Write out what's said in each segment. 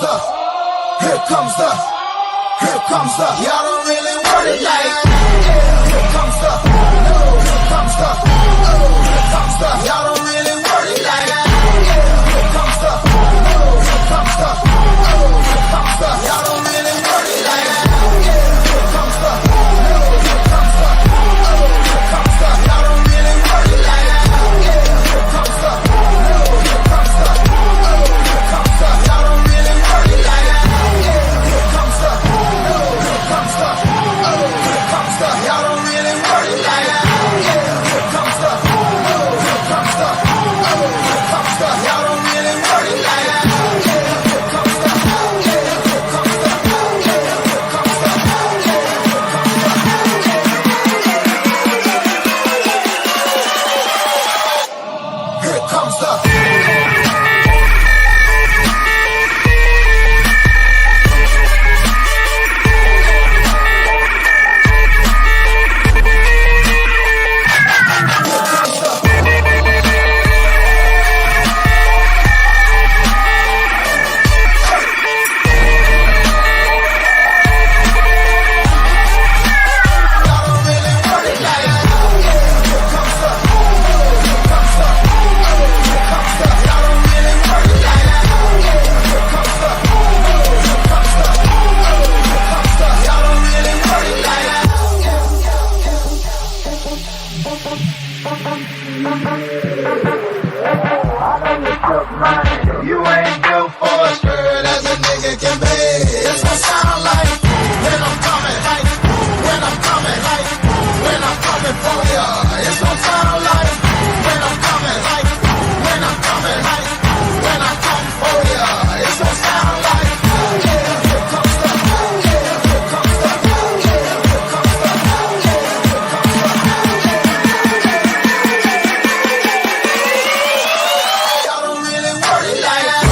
Y'all don't really want it like. Here comes the. Y'all don't really want it like. Here comes the. Y'all don't really want it like. Here comes the. Y'all don't really want it like. Here comes the. Y'all don't really want it like. Here comes the. Y'all don't really want it like. Here comes the. Y'all don't really want it like. You ain't built for a skirt as a nigga can be. It's what sound like when I'm coming, when I'm coming, when I'm coming for ya. It's what sound like when I'm coming, when I'm coming, when I come for ya. It's what sound like. Here comes the. Here comes the. Here comes the. Y'all don't really want it like that.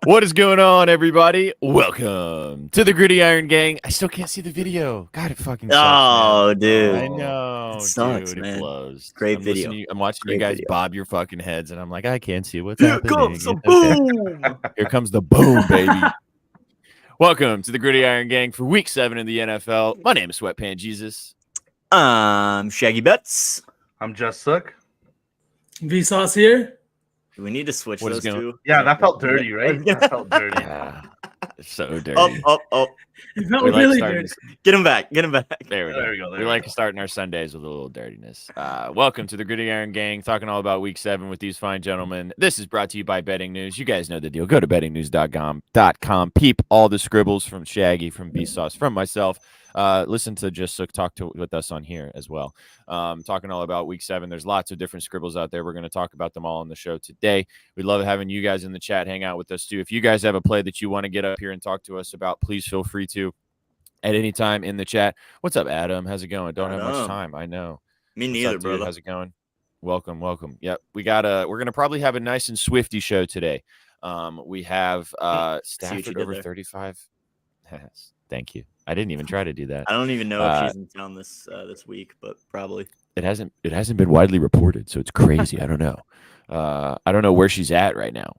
What is going on, everybody? Welcome to the Griddy-Iron gang. I still can't see the video. God, it fucking sucks, man. Dude. I know, It sucks, dude. man. It blows. Great I'm video. I'm watching you Great guys video. bob your fucking heads, and I'm like, I can't see what's Here happening. comes the It's okay. boom. Here comes the boom, baby. Welcome to the Griddy-Iron gang for Week 7 in the NFL. My name is Sweatpant Jesus. Shaggy Bets. I'm just Sukh. VSauce here. Do we need to switch What is those going- two? Yeah, that felt dirty, right? That felt dirty. Yeah, it's so dirty. Oh. It felt We like really starting good. Get him back. Get him back. There we go. There we go, there We we like go. starting our Sundays with a little dirtiness. Welcome to the Griddy-Iron gang, talking all about Week 7 with these fine gentlemen. This is brought to you by Betting News. You guys know the deal. Go to bettingnews.com. Peep all the scribbles from Shaggy, from VSauce, from myself. Listen to Just Sukh talk with us on here as well. Talking all about Week 7. There's lots of different scribbles out there. We're going to talk about them all on the show today. We love having you guys in the chat hang out with us too. If you guys have a play that you want to get up here and talk to us about, please feel free to at any time in the chat. What's up, Adam? How's it going? Don't have much time. I know. Me What's neither, up, dude? brother. How's it going? Welcome. Yep. We're gonna probably have a nice and swifty show today. We have Stafford did over there. 35. Thank you. I didn't even try to do that. I don't even know if she's in town this week, but probably. It hasn't been widely reported, so it's crazy. I don't know. I don't know where she's at right now.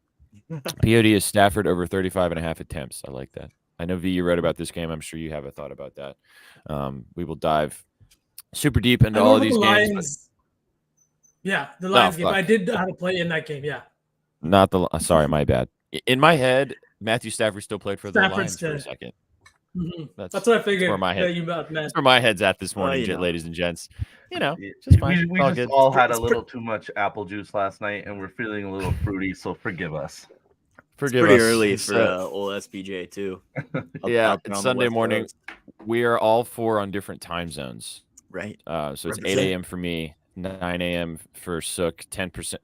POD is Stafford over 35.5 attempts. I like that. I know V, you read about this game. I'm sure you have a thought about that. We will dive super deep into all of these games. Yeah, the Lions game. fuck. I did know how to play in that game. Yeah. Not the. Sorry, my bad. In my head, Matthew Stafford still played for the Lions for a second. Mm-hmm. That's what I figured. Where my head, that's where my head's at this morning, you know. ladies and gents. You know, just fine. We just all had a little too much apple juice last night, and we're feeling a little fruity. So forgive us. It's pretty early for old SPJ too. Yeah, it's Sunday morning. We are all 4 on different time zones. Right. So it's 8 a.m. for me, 9 a.m. for Sukh,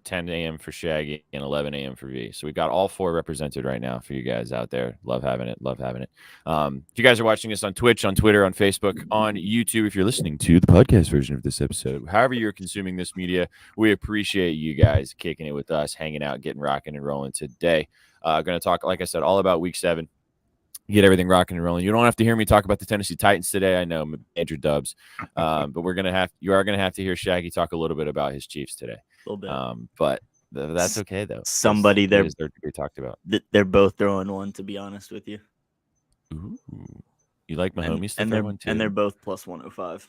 10 a.m. for Shaggy, and 11 a.m. for V. So we got all 4 represented right now for you guys out there. Love having it. Love having it. If you guys are watching us on Twitch, on Twitter, on Facebook, on YouTube, if you're listening to the podcast version of this episode, however you're consuming this media, we appreciate you guys kicking it with us, hanging out, getting rocking and rolling today. Going to talk, like I said, all about Week 7. Get everything rocking and rolling. You don't have to hear me talk about the Tennessee Titans today. I know, Andrew Dubs, but you are gonna have to hear Shaggy talk a little bit about his Chiefs today. A little bit, but that's okay though. Somebody there to be talked about. They're both throwing one. To be honest with you, Ooh, you like Mahomes and throw one too? And they're both plus 105.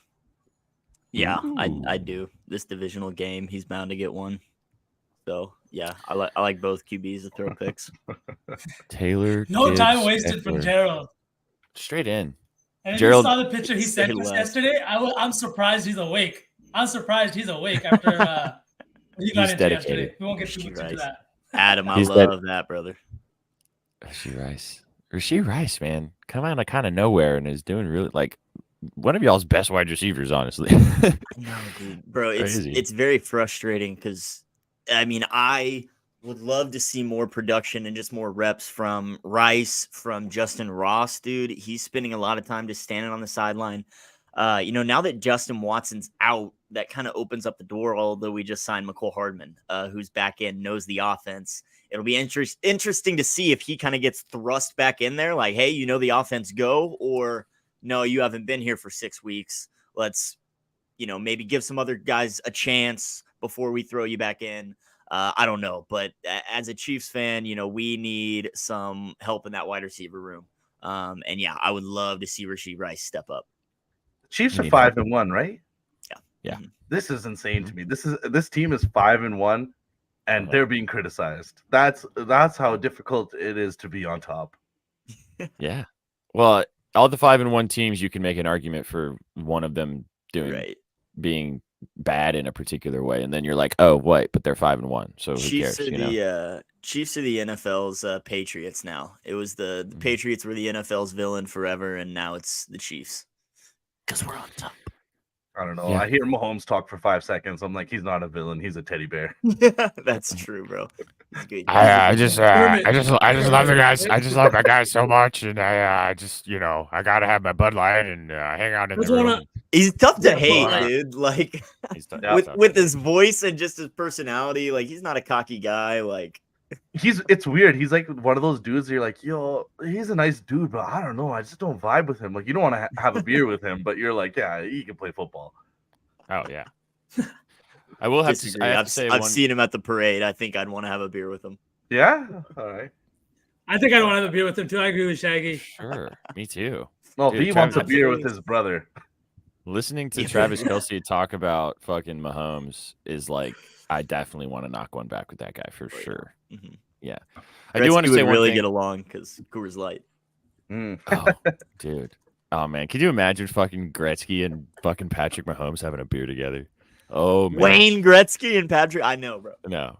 Yeah, Ooh. I do. This divisional game, he's bound to get one. So yeah, I like both QBs to throw picks. Taylor, no Gibbs, time wasted Eckler. from Gerald. Straight in. And if Gerald, you saw the picture he sent us yesterday, I'm surprised he's awake. I'm surprised he's awake after what he got into yesterday. We won't get too much into that. Adam, I love that, brother. Rasheed Rice, man, come out of kind of nowhere and is doing really like one of y'all's best wide receivers, honestly. No, dude, bro, it's very frustrating because I mean I would love to see more production and just more reps from Rice, from Justin Ross, dude. He's spending a lot of time just standing on the sideline. Now that Justin Watson's out, that kind of opens up the door, although we just signed McCole Hardman, who's back in, knows the offense. It'll be interesting to see if he kind of gets thrust back in there, like, hey, the offense, go, or no, you haven't been here for 6 weeks. Let's, maybe give some other guys a chance before we throw you back in. I don't know, but as a Chiefs fan, we need some help in that wide receiver room. And yeah, I would love to see Rasheed Rice step up. Chiefs are 5-1, right? Yeah. Mm-hmm. This is insane to me. This team is 5-1, and they're being criticized. That's how difficult it is to be on top. Yeah. Well, all the 5-1 teams, you can make an argument for one of them being bad in a particular way, and then you're like, oh, what? But they're 5-1, so who Chiefs cares? Chiefs are the NFL's Patriots now. It was the Patriots were the NFL's villain forever, and now it's the Chiefs because we're on top. I don't know. Yeah. I hear Mahomes talk for 5 seconds. I'm like, he's not a villain. He's a teddy bear. That's true, bro. I just love the guys. I just love my guys so much, and I just I gotta have my Bud Light and hang out in the room. He's tough to hate, dude. Like with his voice and just his personality, like he's not a cocky guy. Like it's weird. He's like one of those dudes. You're like, yo, he's a nice dude, but I don't know. I just don't vibe with him. Like you don't want to have a beer with him, but you're like, yeah, he can play football. Oh yeah. I will have to. I have to say I've seen him at the parade. I think I'd want to have a beer with him. Yeah. All right. I think I'd want to have a beer with him too. I agree with Shaggy. Sure. Me too. No, he wants a beer with his brother. Listening to Travis Kelce talk about fucking Mahomes is like, I definitely want to knock one back with that guy for sure. Mm-hmm. Yeah. I do want to say one really thing. Get along because Coors Light. Oh, dude. Oh man, could you imagine fucking Gretzky and fucking Patrick Mahomes having a beer together? Oh man. Wayne Gretzky and Patrick. I know, bro. No.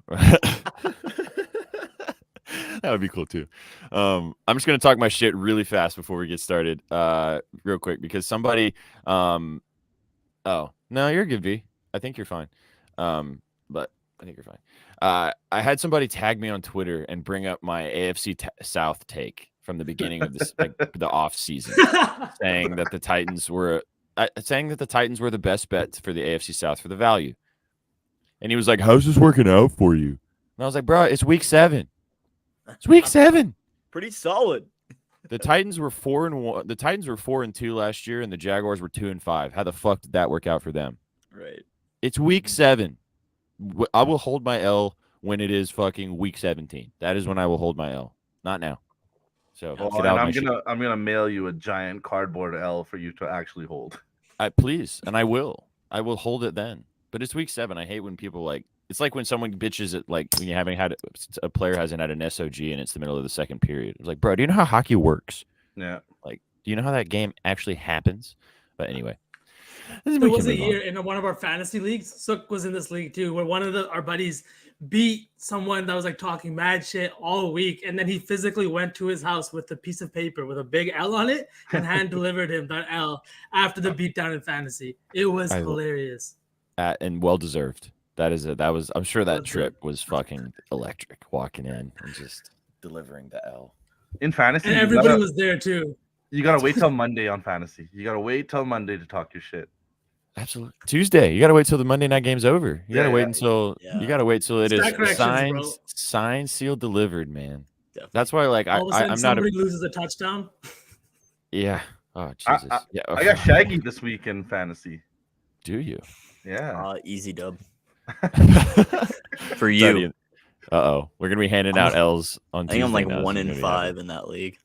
That would be cool too. I'm just gonna talk my shit really fast before we get started. Real quick, because somebody oh no, you're good, V. I think you're fine. But I think you're fine. I had somebody tag me on Twitter and bring up my AFC South take from the beginning of this, like the off season, saying that the Titans were the best bet for the AFC South for the value. And he was like, "How's this working out for you?" And I was like, "Bro, it's week 7. It's week 7. Pretty solid." The Titans were 4-1. The Titans were 4-2 last year, and the Jaguars were 2-5. How the fuck did that work out for them? Right. It's week 7. I will hold my L when it is fucking week 17. That is when I will hold my L. Not now. So I'm gonna mail you a giant cardboard L for you to actually hold. Please, and I will. I will hold it then. But it's week 7. I hate when people like it's like when someone bitches at like when you haven't had a player hasn't had an SOG and it's the middle of the second period. It's like, bro, do you know how hockey works? Yeah. Like, do you know how that game actually happens? But anyway, there was a year in one of our fantasy leagues. Sukh was in this league too, where one of our buddies beat someone that was like talking mad shit all week, and then he physically went to his house with a piece of paper with a big L on it and hand delivered him that L after the beatdown in fantasy. It was hilarious and well deserved. I'm sure that trip was fucking electric. Walking in and just delivering the L in fantasy, and everybody was there too. You gotta wait till Monday on fantasy. You gotta wait till Monday to talk your shit. Absolutely. Tuesday. You gotta wait till the Monday night game's over. You gotta wait until you gotta wait till it is signed, sealed, delivered, man. Definitely. That's why, like, I'm not. Somebody loses a touchdown. Yeah. Oh Jesus. I got Shaggy this week in fantasy. Do you? Yeah. Easy dub. For you. We're gonna be handing out L's on Tuesday. I think I'm like 1 in 5 in that league.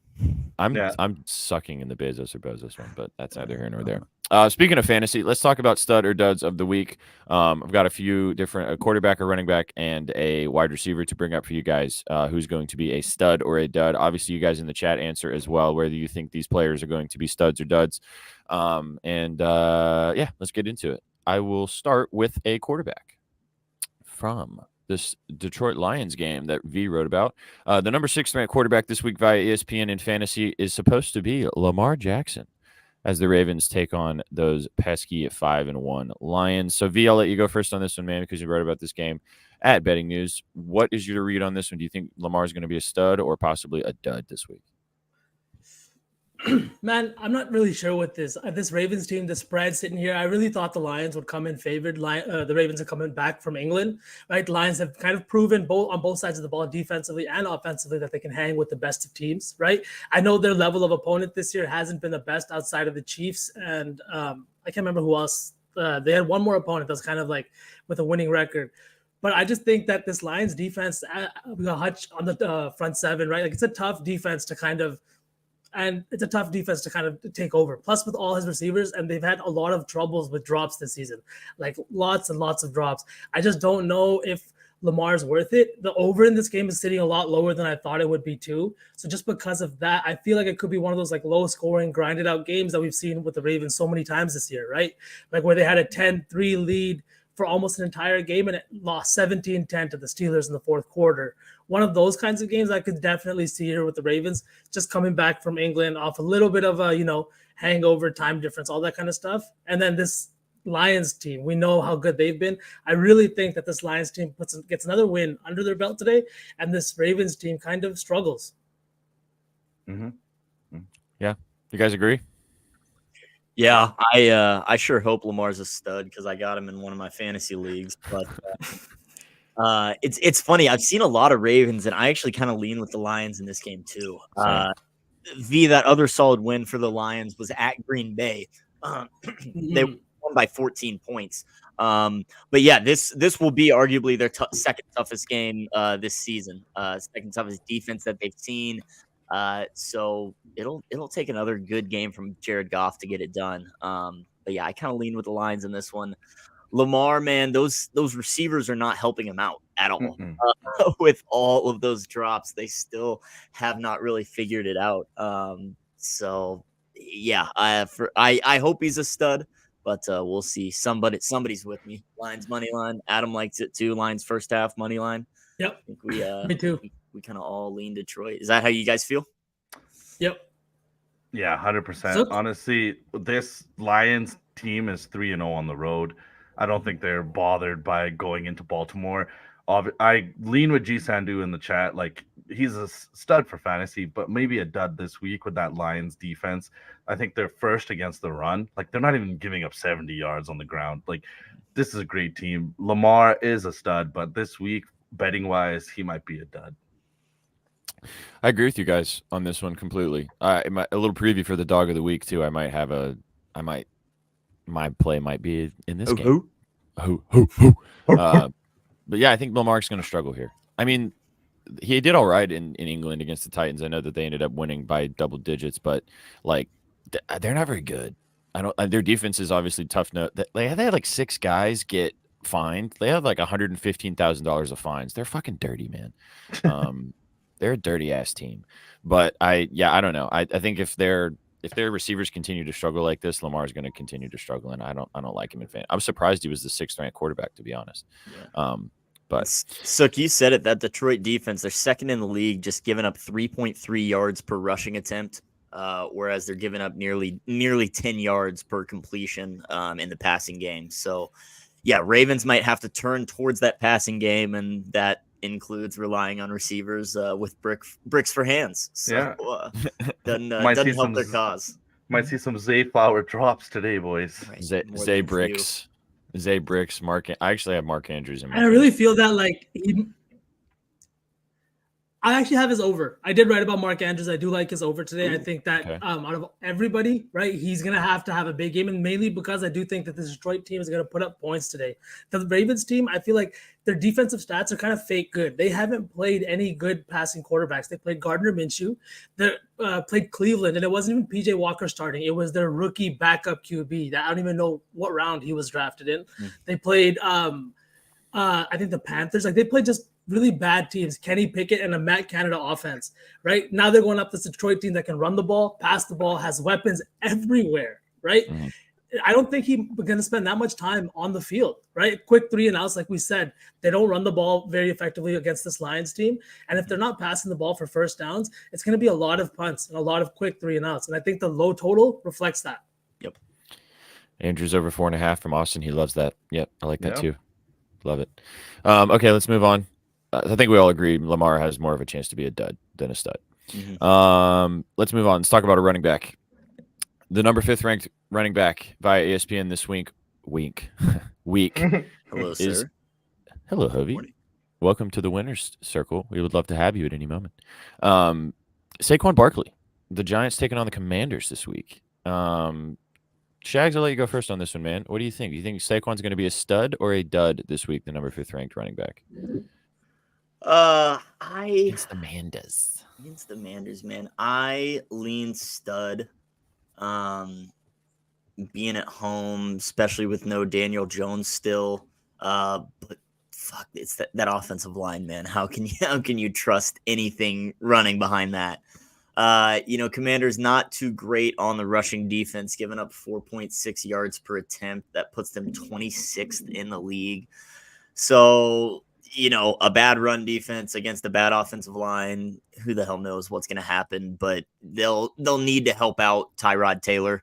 I'm sucking in the Bezos or Bozos one, but that's neither here nor there. Speaking of fantasy, let's talk about stud or duds of the week. I've got a few different a quarterback, a running back, and a wide receiver to bring up for you guys. Who's going to be a stud or a dud? Obviously, you guys in the chat answer as well whether you think these players are going to be studs or duds. Yeah, let's get into it. I will start with a quarterback from this Detroit Lions game that V wrote about. The number 6 ranked quarterback this week via ESPN in fantasy is supposed to be Lamar Jackson as the Ravens take on those pesky 5-1 Lions. So V, I'll let you go first on this one, man, because you wrote about this game at Betting News. What is your read on this one? Do you think Lamar is going to be a stud or possibly a dud this week? Man, I'm not really sure with this Ravens team, the spread sitting here. I really thought the Lions would come in favored. The Ravens are coming back from England, right? The Lions have kind of proven on both sides of the ball, defensively and offensively, that they can hang with the best of teams, right? I know their level of opponent this year hasn't been the best outside of the Chiefs, and I can't remember who else. They had one more opponent that's kind of like with a winning record. But I just think that this Lions defense, we got Hutch on the front seven, right? Like it's a tough defense to kind of take over. Plus, with all his receivers, and they've had a lot of troubles with drops this season, like lots and lots of drops. I just don't know if Lamar's worth it. The over in this game is sitting a lot lower than I thought it would be too. So just because of that, I feel like it could be one of those like low scoring, grinded out games that we've seen with the Ravens so many times this year, right? Like where they had a 10-3 lead for almost an entire game and it lost 17-10 to the Steelers in the fourth quarter. One of those kinds of games I could definitely see here with the Ravens, just coming back from England off a little bit of a, hangover, time difference, all that kind of stuff. And then this Lions team, we know how good they've been. I really think that this Lions team gets another win under their belt today, and this Ravens team kind of struggles. Mm-hmm. Yeah. You guys agree? Yeah, I sure hope Lamar's a stud because I got him in one of my fantasy leagues. But it's funny. I've seen a lot of Ravens, and I actually kind of lean with the Lions in this game too. That other solid win for the Lions was at Green Bay. They won by 14 points. But yeah, this will be arguably their second toughest game this season. Second toughest defense that they've seen. So it'll take another good game from Jared Goff to get it done. But yeah, I kind of lean with the Lions in this one. Lamar, man, those receivers are not helping him out at all. With all of those drops, they still have not really figured it out. So yeah, I hope he's a stud, but we'll see. Somebody's with me. Lions money line. Adam likes it too. Lions first half money line. Yep. I think me too. We kind of all lean Detroit. Is that how you guys feel? Yep. Yeah, 100%. Honestly, this Lions team is 3-0 on the road. I don't think they're bothered by going into Baltimore. I lean with G Sandu in the chat. Like, he's a stud for fantasy, but maybe a dud this week with that Lions defense. I think they're first against the run. Like, they're not even giving up 70 yards on the ground. Like, this is a great team. Lamar is a stud, but this week, betting-wise, he might be a dud. I agree with you guys on this one completely. A little preview for the dog of the week too. My play might be in this game. But yeah, I think Lamar's going to struggle here. I mean, he did all right in England against the Titans. I know that they ended up winning by double digits, but like they're not very good. Their defense is obviously tough. They had like 6 guys get fined. They have like $115,000 of fines. They're fucking dirty, man. They're a dirty ass team. But I don't know. I think if their receivers continue to struggle like this, Lamar's going to continue to struggle, and I don't like him in fan. I'm surprised he was the 6th ranked quarterback, to be honest. Yeah. But Sukh, you said it, that Detroit defense, they're second in the league, just giving up 3.3 yards per rushing attempt, whereas they're giving up nearly 10 yards per completion in the passing game. So, yeah, Ravens might have to turn towards that passing game, and that includes relying on receivers with bricks for hands. So, doesn't help their cause. Might see some Zay Flower drops today, boys. Right. Zay Bricks. Zay Bricks, I actually have Mark Andrews in my I really feel that like I actually have his over. I did write about Mark Andrews. I do like his over today. I think that out of everybody, right, he's going to have a big game, and mainly because I do think that the Detroit team is going to put up points today. The Ravens team, I feel like their defensive stats are kind of fake good. They haven't played any good passing quarterbacks. They played Gardner Minshew. They played Cleveland, and it wasn't even PJ Walker starting. It was their rookie backup QB that I don't even know what round he was drafted in. They played, I think, the Panthers. Like, they played just really bad teams, Kenny Pickett and a Matt Canada offense, right? Now they're going up this Detroit team that can run the ball, pass the ball, has weapons everywhere, right? I don't think he's going to spend that much time on the field, right? Quick 3 and outs, like we said. They don't run the ball very effectively against this Lions team. And if they're not passing the ball for first downs, it's going to be a lot of punts and a lot of quick 3 and outs. And I think the low total reflects that. Yep. Andrews over 4.5 from Austin. He loves that. Yep, I like that too. Love it. Okay, let's move on. I think we all agree Lamar has more of a chance to be a dud than a stud. Let's move on. Let's talk about a running back. The number 5th ranked running back via ESPN this week. Hello, is sir. Hello, Hovey. Welcome to the winner's circle. We would love to have you at any moment. Saquon Barkley, the Giants taking on the Commanders this week. Shags, I'll let you go first on this one, man. What do you think? Do you think Saquon's going to be a stud or a dud this week, the number 5th ranked running back? Against the Manders, man. I lean stud. Being at home, especially with no Daniel Jones still. But fuck, it's that offensive line, man. How can you trust anything running behind that? Commanders not too great on the rushing defense, giving up 4.6 yards per attempt. That puts them 26th in the league. So, a bad run defense against a bad offensive line, who the hell knows what's going to happen, but they'll need to help out Tyrod Taylor.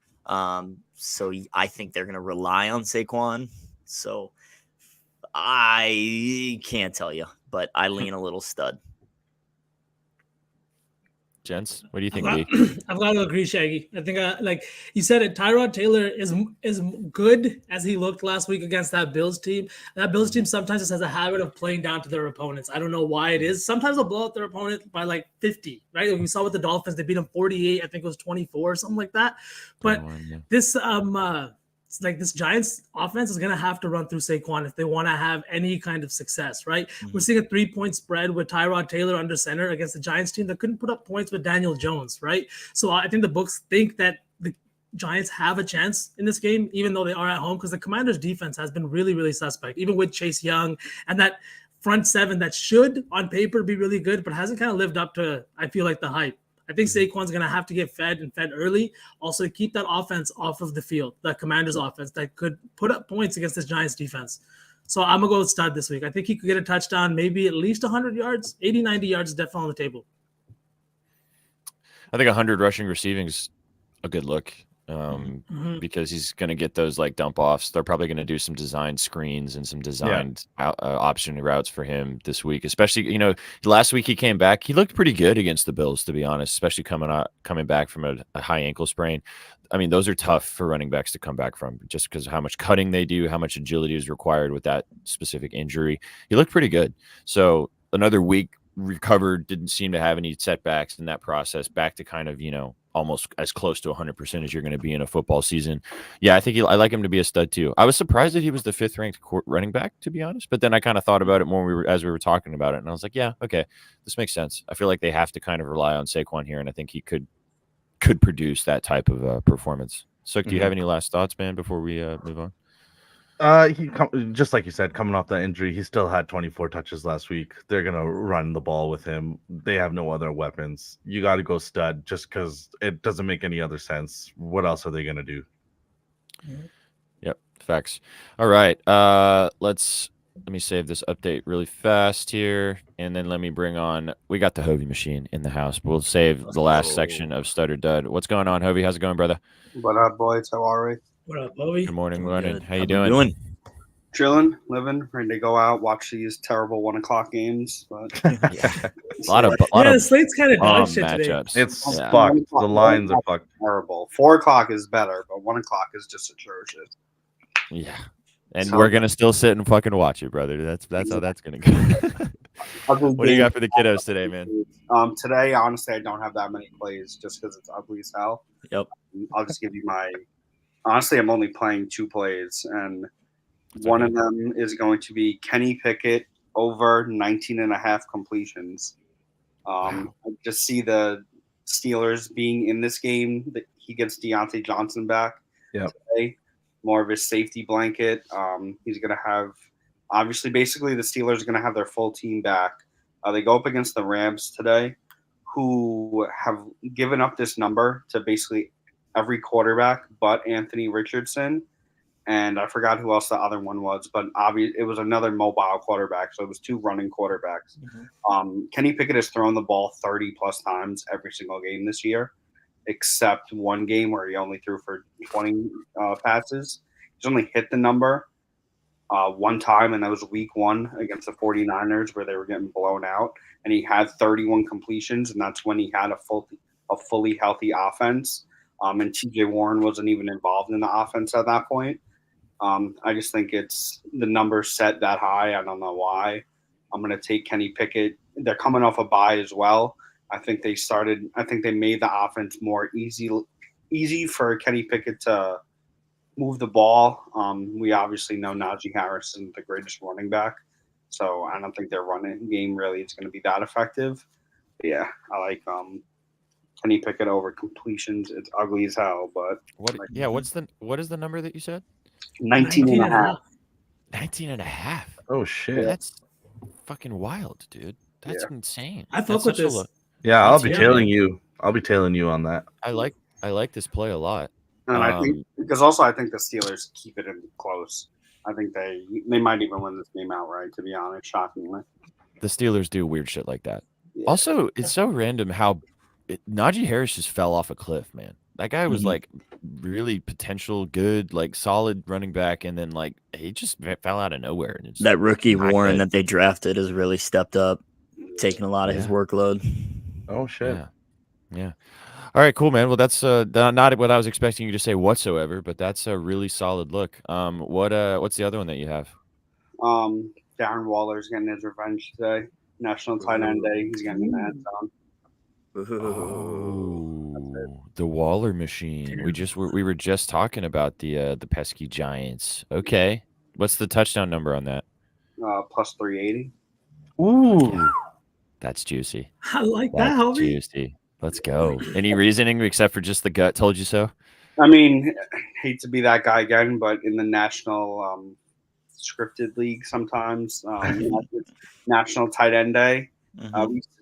So I think they're going to rely on Saquon. So I can't tell you, but I lean a little stud. Gents, what do you think? I've got to agree, Shaggy. I think, like you said, it. Tyrod Taylor is good as he looked last week against that Bills team. That Bills team sometimes just has a habit of playing down to their opponents. I don't know why it is. Sometimes they'll blow out their opponent by like 50, right? We saw with the Dolphins, they beat them 48. I think it was 24 or something like that. But this this Giants offense is going to have to run through Saquon if they want to have any kind of success, right? We're seeing a 3-point spread with Tyrod Taylor under center against the Giants team that couldn't put up points with Daniel Jones, right? So I think the books think that the Giants have a chance in this game, even though they are at home, because the Commanders' defense has been really, really suspect, even with Chase Young and that front seven that should, on paper, be really good, but hasn't kind of lived up to, I feel like, the hype. I think Saquon's going to have to get fed early. Also, to keep that offense off of the field, that Commanders offense that could put up points against this Giants defense. So I'm going to go with stud this week. I think he could get a touchdown, maybe at least 100 yards. 80, 90 yards is definitely on the table. I think 100 rushing receiving is a good look because he's going to get those like dump offs. They're probably going to do some designed screens and some designed option routes for him this week. Especially, last week he came back. He looked pretty good against the Bills, to be honest, especially coming back from a high ankle sprain. I mean, those are tough for running backs to come back from just because of how much cutting they do, how much agility is required with that specific injury. He looked pretty good. So another week recovered, didn't seem to have any setbacks in that process, back to kind of, almost as close to 100% as you're going to be in a football season. Yeah, I think I like him to be a stud too. I was surprised that he was the 5th ranked running back, to be honest. But then I kind of thought about it more as we were talking about it, and I was like, yeah, okay, this makes sense. I feel like they have to kind of rely on Saquon here, and I think he could produce that type of performance. So, do you have any last thoughts, man, before we move on? Just like you said, coming off that injury, he still had 24 touches last week. They're gonna run the ball with him. They have no other weapons. You got to go stud, just because it doesn't make any other sense. What else are they gonna do? Yep, facts. All right, let me save this update really fast here, and then let me bring on. We got the Hovey machine in the house. We'll save the last section of Stutter Dud. What's going on, Hovey? How's it going, brother? What up, boys? How are we? What up, Bobby? Good morning, morning. How you you doing? Chilling, living, ready to go out, watch these terrible 1:00 games. But Yeah. a lot of The slate's kind of dog bomb shit today. matchups. It's Yeah. fucked. The lines are fucked. terrible. 4:00 is better, but 1:00 is just atrocious. Yeah, and So- we're gonna still sit and fucking watch it, brother. That's how that's gonna go. Ugly What do you game. got for the kiddos today, man? Today, honestly, I don't have that many plays just because it's ugly as hell. Yep. I'll just give you my. Honestly, I'm only playing 2 plays, and That's one okay. of them is going to be Kenny Pickett over 19.5 completions. I just see the Steelers being in this game. That he gets Deontay Johnson back today, more of his safety blanket. He's going to have, obviously, basically the Steelers are going to have their full team back. They go up against the Rams today, who have given up this number to basically every quarterback but Anthony Richardson. And I forgot who else the other one was, but it was another mobile quarterback, so it was 2 running quarterbacks. Kenny Pickett has thrown the ball 30-plus times every single game this year, except one game where he only threw for 20 passes. He's only hit the number one time, and that was week 1 against the 49ers where they were getting blown out. And he had 31 completions, and that's when he had a fully healthy offense. And TJ Warren wasn't even involved in the offense at that point. I just think it's the number set that high. I don't know why. I'm going to take Kenny Pickett. They're coming off a bye as well. I think they made the offense more easy for Kenny Pickett to move the ball. We obviously know Najee Harris isn't the greatest running back, so I don't think their running game really is going to be that effective. But yeah, I like Kenny Pickett over completions. It's ugly as hell, but what is the number that you said? 19.5. 19.5. Oh shit! That's fucking wild, dude. That's insane. I fuck with this. Yeah, I'll be Yeah. tailing you. I'll be tailing you on that. I like this play a lot. And I think because also I think the Steelers keep it in close. I think they might even win this game outright, to be honest, shockingly. The Steelers do weird shit like that. Yeah. Also, it's so random how Najee Harris just fell off a cliff, man. That guy was like really potential good, like solid running back, and then like he just fell out of nowhere. And That rookie not Warren good. that they drafted has really stepped up, taking a lot of his workload. Oh shit! Yeah. All right, cool, man. Well, that's not what I was expecting you to say whatsoever, but that's a really solid look. What's the other one that you have? Darren Waller's getting his revenge today. National Tight End Day. He's getting in the end zone. Oh, the Waller machine. We were just talking about the pesky Giants. Okay, what's the touchdown number on that? Plus 380. Ooh, That's juicy. I like that, That's Hobby. juicy. Let's go. Any reasoning except for just the gut told you so? I mean, hate to be that guy again, but in the national scripted league sometimes, National Tight End Day,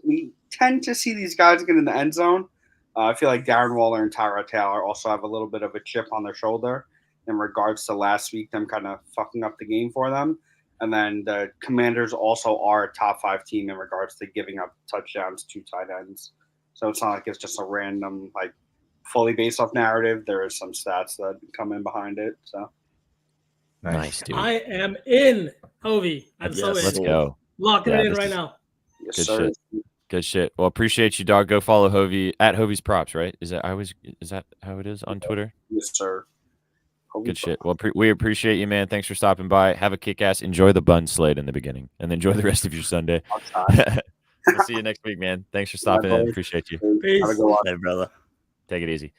we tend to see these guys get in the end zone. I feel like Darren Waller and Tyrod Taylor also have a little bit of a chip on their shoulder in regards to last week, them kind of fucking up the game for them. And then the Commanders also are a top 5 team in regards to giving up touchdowns to tight ends. So it's not like it's just a random, like, fully based off narrative. There is some stats that come in behind it. So Nice, dude. I am in, Hovey. I'm so in. Yes. Let's go. Locking Yeah, it in this right is- now. yes, Good sir. shit. Good shit. Well, appreciate you, dog. Go follow Hovey at Hovey's Props, right? Is that how it is on Twitter? Yes, sir. Good shit. Well, we appreciate you, man. Thanks for stopping by. Have a kick-ass. Enjoy the bun slate in the beginning, and enjoy the rest of your Sunday. We'll see you next week, man. Thanks for stopping in. Appreciate you. Peace. Have a good one. Hey, brother. Take it easy.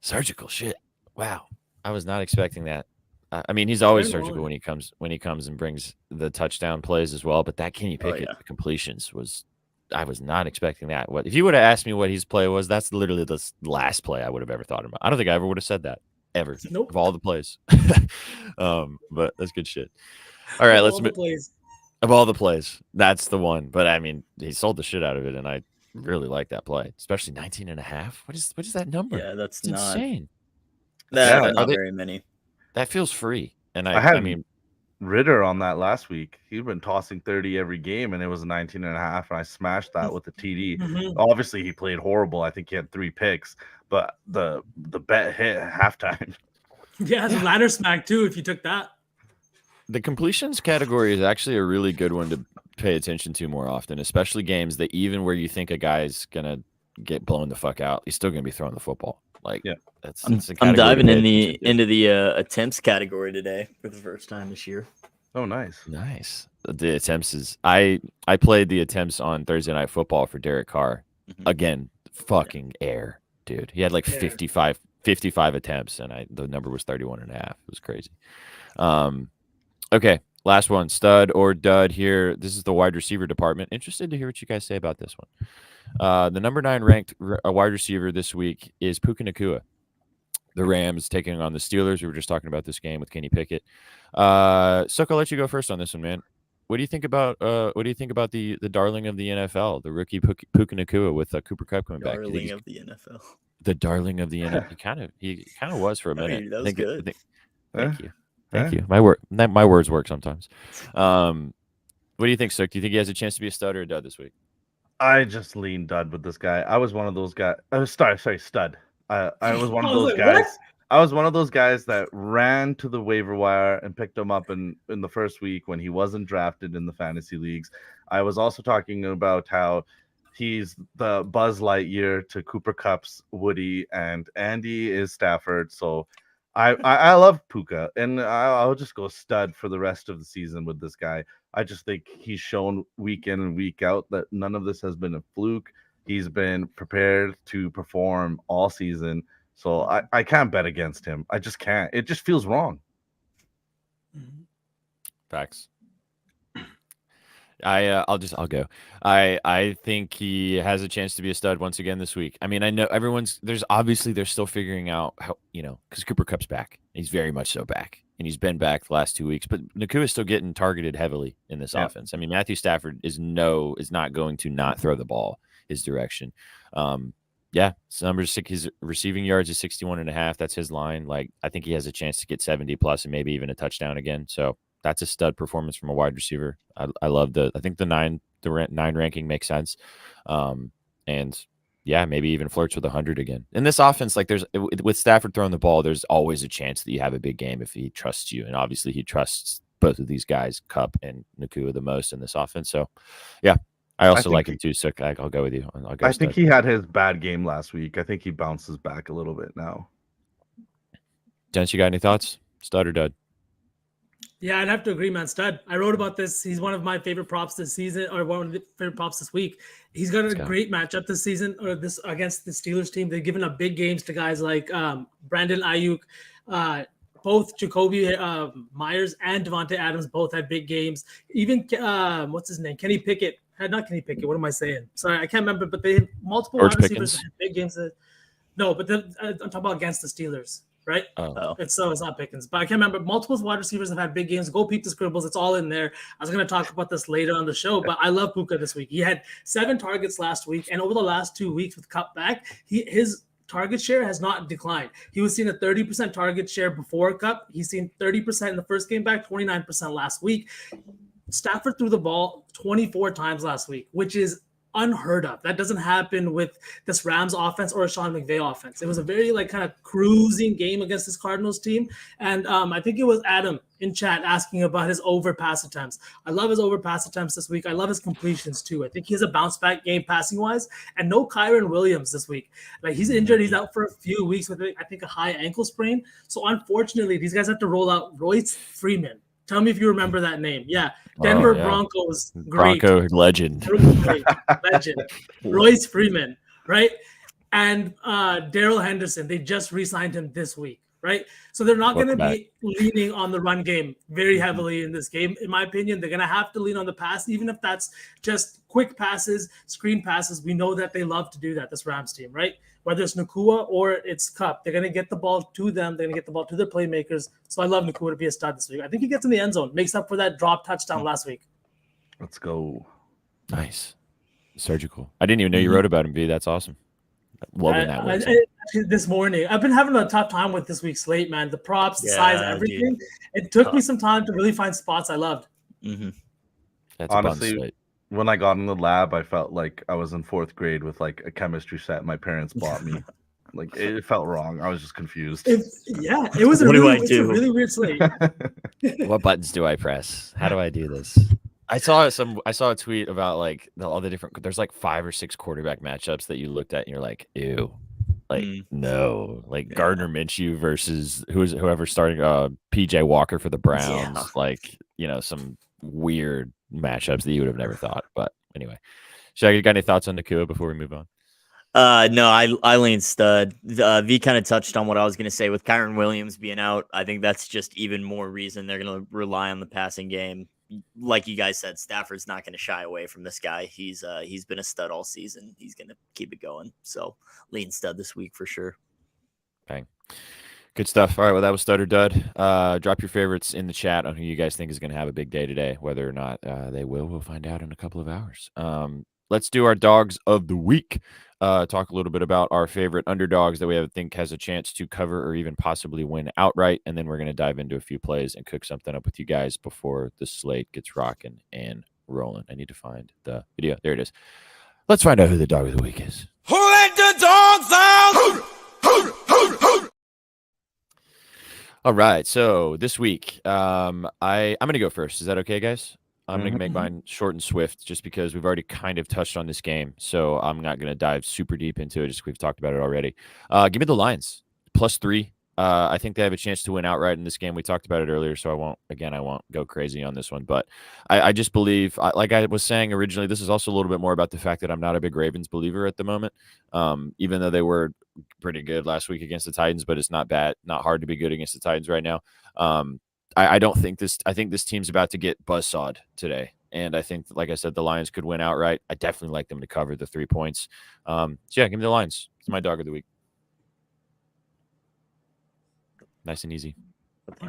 Surgical shit. Wow, I was not expecting that. I mean, he's always Very surgical well. when he comes and brings the touchdown plays as well. But that Kenny Oh, Pickett yeah. completions I was not expecting that. What if you would have asked me what his play was? That's literally the last play I would have ever thought about. I don't think I ever would have said that. ever Nope. of all the plays. But that's good shit. All right, let's move. Of all the plays, that's the one. But I mean, he sold the shit out of it, and I really like that play, especially 19.5. What is that number? Yeah, that's it's insane. That's not very many. That feels free. And I mean, Ritter on that last week. He'd been tossing 30 every game, and it was 19.5, and I smashed that with the TD. Mm-hmm. Obviously, he played horrible. I think he had 3 picks, but the bet hit at halftime. Yeah, the ladder smack too. If you took that. The completions category is actually a really good one to pay attention to more often, especially games that even where you think a guy's gonna get blown the fuck out, he's still gonna be throwing the football. Like, yeah, I'm diving into the attempts category today for the first time this year. Oh, nice. The attempts is I played the attempts on Thursday Night Football for Derek Carr. Again, fucking air, dude. He had like 55 attempts, and the number was 31.5. It was crazy. Okay, last one, stud or dud here. This is the wide receiver department. Interested to hear what you guys say about this one. The number 9 ranked wide receiver this week is Puka Nacua. The Rams taking on the Steelers. We were just talking about this game with Kenny Pickett. Sukh, I'll let you go first on this one, man. What do you think about the darling of the NFL, the rookie Puka Nacua with Cooper Kupp coming back? Darling of the NFL. The darling of the NFL. He kind of was for a minute. I mean, that was good. Thank you. Thank you. My words work sometimes. What do you think, Sukh? Do you think he has a chance to be a stud or a dud this week? I just lean dud with this guy. I was one of those guys. Stud. I was one of those guys. What? I was one of those guys that ran to the waiver wire and picked him up in the first week when he wasn't drafted in the fantasy leagues. I was also talking about how he's the Buzz Lightyear to Cooper Kupp's Woody, and Andy is Stafford. So I love Puka, and I'll just go stud for the rest of the season with this guy. I just think he's shown week in and week out that none of this has been a fluke. He's been prepared to perform all season. So I can't bet against him. I just can't. It just feels wrong. Facts. I'll go. I think he has a chance to be a stud once again this week. I mean, I know they're still figuring out how, because Cooper Kupp's back. He's very much so back, and he's been back the last 2 weeks. But Nacua is still getting targeted heavily in this offense. I mean, Matthew Stafford is not going to not throw the ball his direction. So number 6, his receiving yards is 61.5. That's his line. Like, I think he has a chance to get 70 plus and maybe even a touchdown again. So that's a stud performance from a wide receiver. I love I think the 9 ranking makes sense. And yeah, maybe even flirts with 100 again. In this offense, like with Stafford throwing the ball, there's always a chance that you have a big game if he trusts you. And obviously he trusts both of these guys, Kupp and Nacua, the most in this offense. So yeah, I also like him too. Sukh, I'll go with you. I think he had his bad game last week. I think he bounces back a little bit now. Gents, you got any thoughts? Stud or dud? Yeah, I'd have to agree, man. Stud. I wrote about this. He's one of my favorite props this season, or one of the favorite props this week. He's got a great matchup this season, or this against the Steelers team. They've given up big games to guys like Brandon Ayuk, both Jacoby Myers and Devontae Adams both had big games. Even what's his name, Kenny Pickett. Not Kenny Pickett. What am I saying? Sorry, I can't remember. But they have multiple wide receivers that had big games. No, but I'm talking about against the Steelers. Right? It's not Pickens, but I can't remember. Multiple wide receivers have had big games. Go peep the scribbles. It's all in there. I was going to talk about this later on the show, but I love Puka this week. He had 7 targets last week, and over the last 2 weeks with Kupp back, his target share has not declined. He was seeing a 30% target share before Kupp. He's seen 30% in the first game back, 29% last week. Stafford threw the ball 24 times last week, which is unheard of. That doesn't happen with this Rams offense or a Sean McVay offense. It was a very kind of cruising game against this Cardinals team. And I think it was Adam in chat asking about his overpass attempts. I love his overpass attempts this week. I love his completions too. I think he has a bounce back game passing wise, and no Kyron Williams this week. Like, he's injured. He's out for a few weeks with, I think, a high ankle sprain. So unfortunately, these guys have to roll out Royce Freeman. Tell me if you remember that name. Yeah. Denver Broncos. Great. Bronco legend. Legend. Royce Freeman, right? And Darrell Henderson. They just re-signed him this week. right? So they're not going to Welcome be leaning on the run game very heavily in this game. In my opinion, they're going to have to lean on the pass, even if that's just quick passes, screen passes. We know that they love to do that, this Rams team, right? Whether it's Nakua or it's Cup, they're going to get the ball to them. They're going to get the ball to their playmakers. So I love Nakua to be a stud this week. I think he gets in the end zone, makes up for that drop touchdown last week. Let's go. Nice. Surgical. I didn't even know you wrote about him, V. That's awesome. Loving that website. This morning, I've been having a tough time with this week's slate, man. The props, the size, everything. Dude. It took me some time to really find spots I loved. Mm-hmm. That's honestly, when I got in the lab, I felt like I was in 4th grade with like a chemistry set my parents bought me. Like it felt wrong. I was just confused. It was a really weird slate. What buttons do I press? How do I do this? I saw a tweet about like all the different. There's like 5 or 6 quarterback matchups that you looked at and you're like, ew, like no, like Gardner Minshew versus whoever's starting PJ Walker for the Browns, like some weird matchups that you would have never thought. But anyway, Shaggy, got any thoughts on Nakua before we move on? No, I lean stud. V kind of touched on what I was going to say with Kyron Williams being out. I think that's just even more reason they're going to rely on the passing game. Like you guys said, Stafford's not going to shy away from this guy. He's been a stud all season. He's going to keep it going. So lean stud this week for sure. Bang. Good stuff. All right, well, that was Stud or Dud. Drop your favorites in the chat on who you guys think is going to have a big day today. Whether or not they will, we'll find out in a couple of hours. Let's do our dogs of the week. Talk a little bit about our favorite underdogs that we think has a chance to cover or even possibly win outright. And then we're going to dive into a few plays and cook something up with you guys before the slate gets rocking and rolling. I need to find the video. There it is. Let's find out who the dog of the week is. Who let the dogs out? All right. So this week, I'm going to go first. Is that okay, guys? I'm going to make mine short and swift just because we've already kind of touched on this game. So I'm not going to dive super deep into it. Just we've talked about it already. Give me the Lions +3. I think they have a chance to win outright in this game. We talked about it earlier, so I won't go crazy on this one. But I just believe, like I was saying originally, this is also a little bit more about the fact that I'm not a big Ravens believer at the moment. Even though they were pretty good last week against the Titans, but it's not hard to be good against the Titans right now. I think this team's about to get buzzsawed today. And I think, like I said, the Lions could win outright. I definitely like them to cover the 3 points. So yeah, give me the Lions. It's my dog of the week. Nice and easy.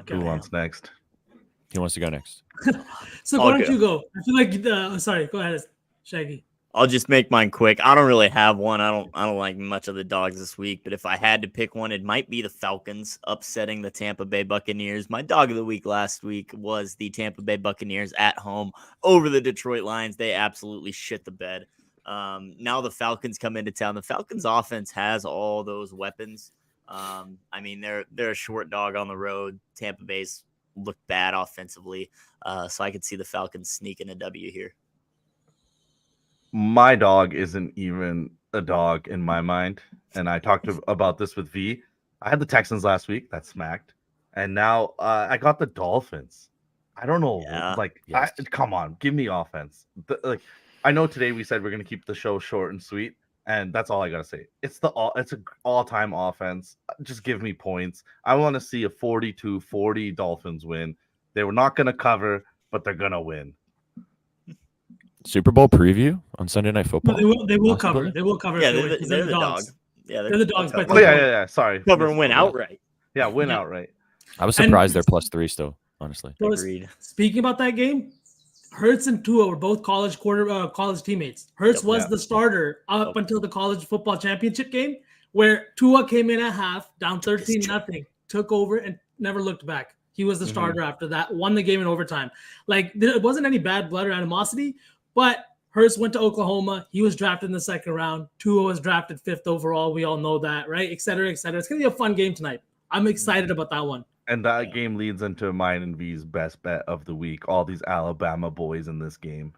Who wants next? He wants to go next. So why don't you go? I feel like sorry, go ahead, Shaggy. I'll just make mine quick. I don't really have one. I don't like much of the dogs this week, but if I had to pick one, it might be the Falcons upsetting the Tampa Bay Buccaneers. My dog of the week last week was the Tampa Bay Buccaneers at home over the Detroit Lions. They absolutely shit the bed. Now the Falcons come into town. The Falcons offense has all those weapons. I mean, they're a short dog on the road. Tampa Bay's look bad offensively. So I could see the Falcons sneaking a W here. My dog isn't even a dog in my mind. And I talked about this with V. I had the Texans last week. That smacked. And now I got the Dolphins. I don't know. Yeah. Come on. Give me offense. I know today we said we're going to keep the show short and sweet. And that's all I got to say. It's an all-time offense. Just give me points. I want to see a 42-40 Dolphins win. They were not going to cover, but they're going to win. Super Bowl preview on Sunday Night Football. No, they will cover. They will cover. Yeah, they're the dogs. Yeah, they're the dogs. Oh, yeah. Sorry. Cover and win outright. Yeah, win outright. I was surprised they're +3 still, honestly. Agreed. Speaking about that game, Hurts and Tua were both college teammates. Hurts was the starter up until the college football championship game, where Tua came in at half, down 13-0, took over and never looked back. He was the starter after that, won the game in overtime. Like, there wasn't any bad blood or animosity, but Hurts went to Oklahoma. He was drafted in the 2nd round. Tua was drafted 5th overall. We all know that, right? Et cetera, et cetera. It's going to be a fun game tonight. I'm excited about that one. And that game leads into mine and V's best bet of the week. All these Alabama boys in this game.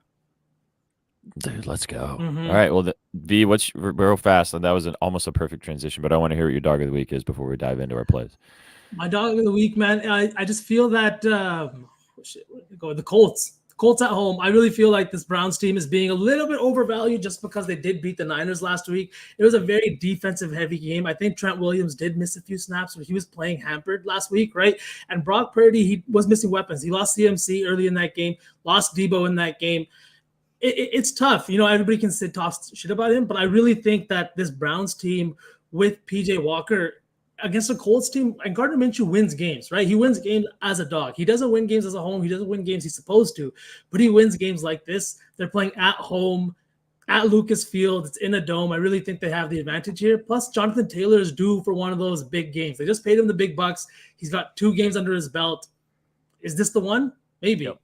Dude, let's go. All right. Well, V, what's real fast? And that was almost a perfect transition, but I want to hear what your dog of the week is before we dive into our plays. My dog of the week, man. I just feel that the Colts. Colts at home. I really feel like this Browns team is being a little bit overvalued just because they did beat the Niners last week. It was a very defensive heavy game. I think Trent Williams did miss a few snaps, but he was playing hampered last week, right? And Brock Purdy, he was missing weapons. He lost CMC early in that game, lost Debo in that game. It's tough. Everybody can talk shit about him, but I really think that this Browns team with PJ Walker against the Colts team, and Gardner Minshew wins games, right? He wins games as a dog. He doesn't win games as a home. He doesn't win games he's supposed to, but he wins games like this. They're playing at home, at Lucas Field. It's in a dome. I really think they have the advantage here. Plus, Jonathan Taylor is due for one of those big games. They just paid him the big bucks. He's got 2 games under his belt. Is this the one? Maybe. Yep.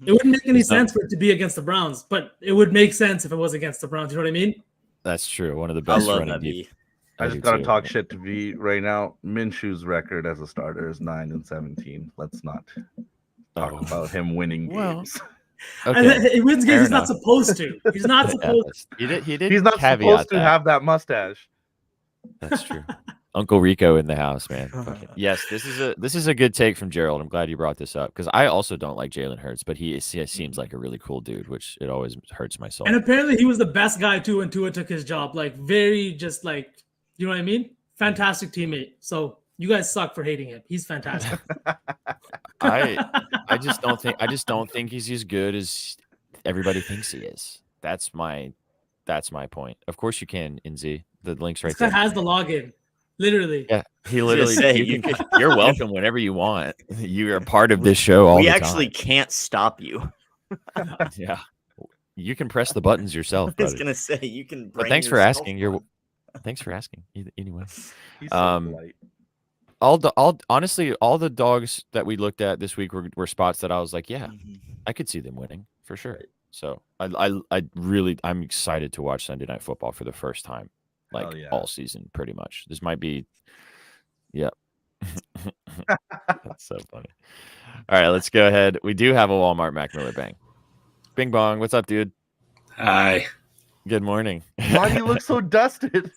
It wouldn't make any sense for it to be against the Browns, but it would make sense if it was against the Browns. You know what I mean? That's true. One of the best running deep. I just gotta talk shit to V right now. Minshew's record as a starter is 9-17. Let's not talk about him winning games. Okay. He wins games he's not supposed to. He's not supposed to. He's not supposed to have that mustache. That's true. Uncle Rico in the house, man. Yes, this is a good take from Gerald. I'm glad you brought this up because I also don't like Jalen Hurts, but he seems like a really cool dude, which it always hurts my soul. And apparently he was the best guy too when Tua took his job. Very just you know what I mean? Fantastic teammate. So you guys suck for hating him. He's fantastic. I just don't think he's as good as everybody thinks he is. That's my point. Of course you can, NZ. The link's right there. This guy has the login. Literally. Yeah, he literally. You're welcome whenever you want. You are part of this show all the time. We actually can't stop you. Yeah, you can press the buttons yourself. I was gonna say you can. But thanks for asking. Thanks for asking. Anyway, he's so polite. Honestly, all the dogs that we looked at this week were spots that I was like, yeah, I could see them winning for sure. So I'm excited to watch Sunday Night Football for the first time. All season, pretty much. This might be, yeah. That's so funny. All right, let's go ahead. We do have a Walmart Mac Miller bang. Bing bong. What's up, dude? Hi. Good morning. Why do you look so dusted?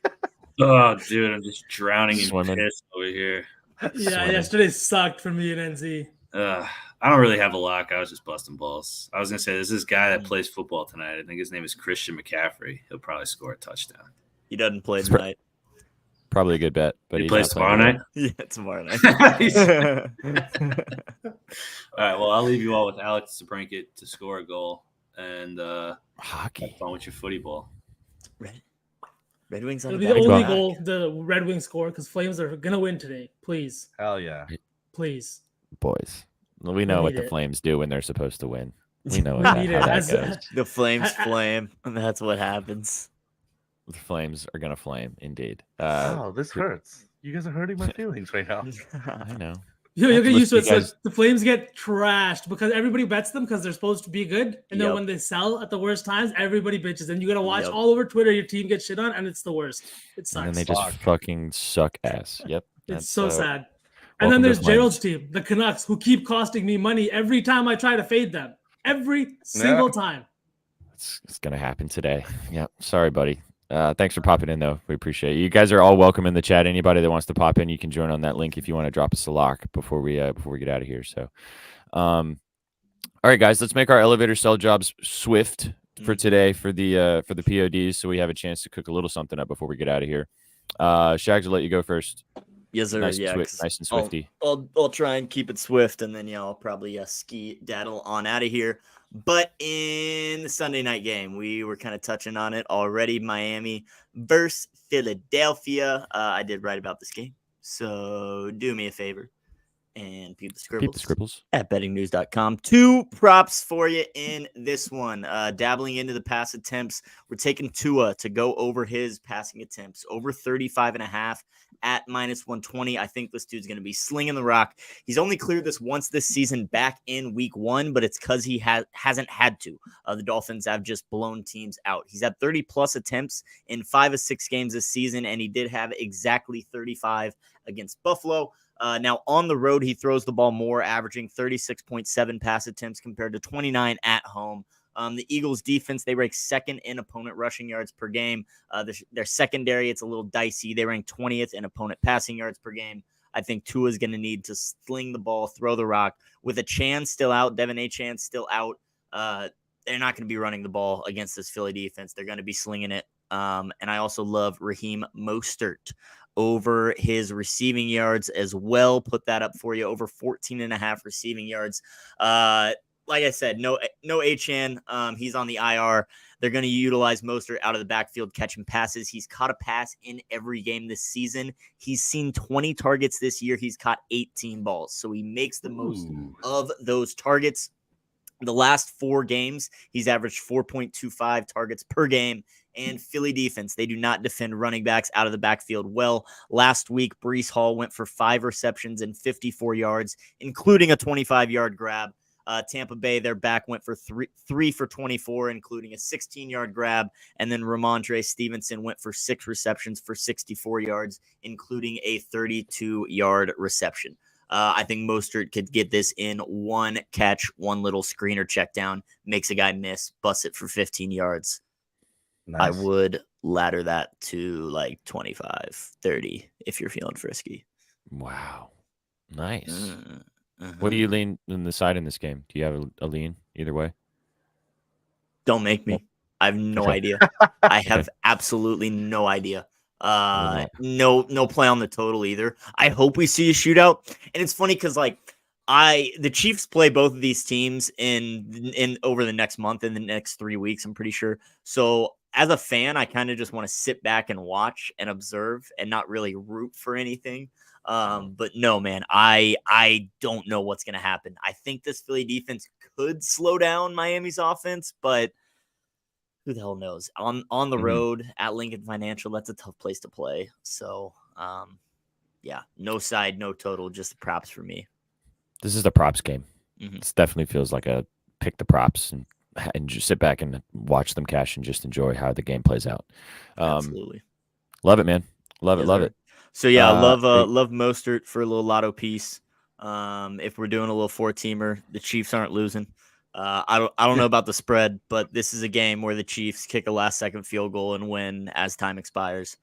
Oh, dude, I'm just drowning in piss over here. Yeah, yesterday sucked for me and NZ. I don't really have a lock. I was just busting balls. I was gonna say there's this guy that plays football tonight. I think his name is Christian McCaffrey. He'll probably score a touchdown. He doesn't play tonight. Probably a good bet, but he plays tomorrow night. Yeah, tomorrow night. All right. Well, I'll leave you all with Alex Zabrinket to score a goal and hockey. Have fun with your footy ball. Red Wings on the only goal the Red Wings score because Flames are gonna win today. Please. Hell yeah. Please. Boys, we know what the Flames do when they're supposed to win. We know how that goes. The Flames flame, and that's what happens. The Flames are gonna flame, indeed. This hurts. You guys are hurting my feelings right now. I know. You'll get used to it. So the Flames get trashed because everybody bets them because they're supposed to be good, and then when they sell at the worst times, everybody bitches. And you gotta watch all over Twitter. Your team gets shit on, and it's the worst. It sucks. And they just fucking suck ass. Yep. It's so sad. And then there's Gerald's team, the Canucks, who keep costing me money every time I try to fade them. Every single time. It's gonna happen today. Yeah. Sorry, buddy. Thanks for popping in, though. We appreciate it. You guys are all welcome in the chat. Anybody that wants to pop in, you can join on that link if you want to drop us a lock before we get out of here. So, all right, guys, let's make our elevator cell jobs swift for today for the PODs, so we have a chance to cook a little something up before we get out of here. Shags, I'll let you go first. Yes, sir. Nice and swifty. I'll try and keep it swift, and then I'll probably ski daddle on out of here. But in the Sunday night game, we were kind of touching on it already. Miami versus Philadelphia. I did write about this game, so do me a favor and peep the scribbles at bettingnews.com. 2 props for you in this one. Dabbling into the pass attempts, we're taking Tua to go over his passing attempts over 35.5 at -120. I think this dude's going to be slinging the rock. He's only cleared this once this season back in week 1, but it's because he hasn't had to. The Dolphins have just blown teams out. He's had 30-plus attempts in 5 of 6 games this season, and he did have exactly 35 against Buffalo. Now, on the road, he throws the ball more, averaging 36.7 pass attempts compared to 29 at home. The Eagles defense, they rank second in opponent rushing yards per game. Their secondary, it's a little dicey. They rank 20th in opponent passing yards per game. I think Tua is going to need to sling the ball, throw the rock. With Achane still out, Devin Achane still out, they're not going to be running the ball against this Philly defense. They're going to be slinging it. And I also love Raheem Mostert over his receiving yards as well. Put that up for you, over 14.5 receiving yards. Like I said, no H-N. He's on the IR. They're going to utilize Mostert out of the backfield, catching passes. He's caught a pass in every game this season. He's seen 20 targets this year. He's caught 18 balls. So he makes the most of those targets. The last 4 games, he's averaged 4.25 targets per game. And Philly defense, they do not defend running backs out of the backfield well. Last week, Breece Hall went for 5 receptions and 54 yards, including a 25-yard grab. Tampa Bay, their back went for 3 for 24, including a 16-yard grab. And then Ramondre Stevenson went for 6 receptions for 64 yards, including a 32-yard reception. I think Mostert could get this in one catch, one little screener check down, makes a guy miss, busts it for 15 yards. Nice. I would ladder that to like 25, 30 if you're feeling frisky. Wow. Nice. What do you lean in the side in this game? Do you have a lean either way? Don't make me. I have no idea. I have absolutely no idea. No play on the total either. I hope we see a shootout. And it's funny because the Chiefs play both of these teams in over the next month, in the next 3 weeks, I'm pretty sure. So as a fan, I kind of just want to sit back and watch and observe and not really root for anything. But no, man, I don't know what's going to happen. I think this Philly defense could slow down Miami's offense, but who the hell knows? On the road at Lincoln Financial, that's a tough place to play. So, yeah, no side, no total, just the props for me. This is the props game. This definitely feels like a pick the props and just sit back and watch them cash and just enjoy how the game plays out. Absolutely. Love it, man. Love it. So yeah, love Mostert for a little lotto piece. If we're doing a little 4-teamer, the Chiefs aren't losing. I don't know about the spread, but this is a game where the Chiefs kick a last-second field goal and win as time expires.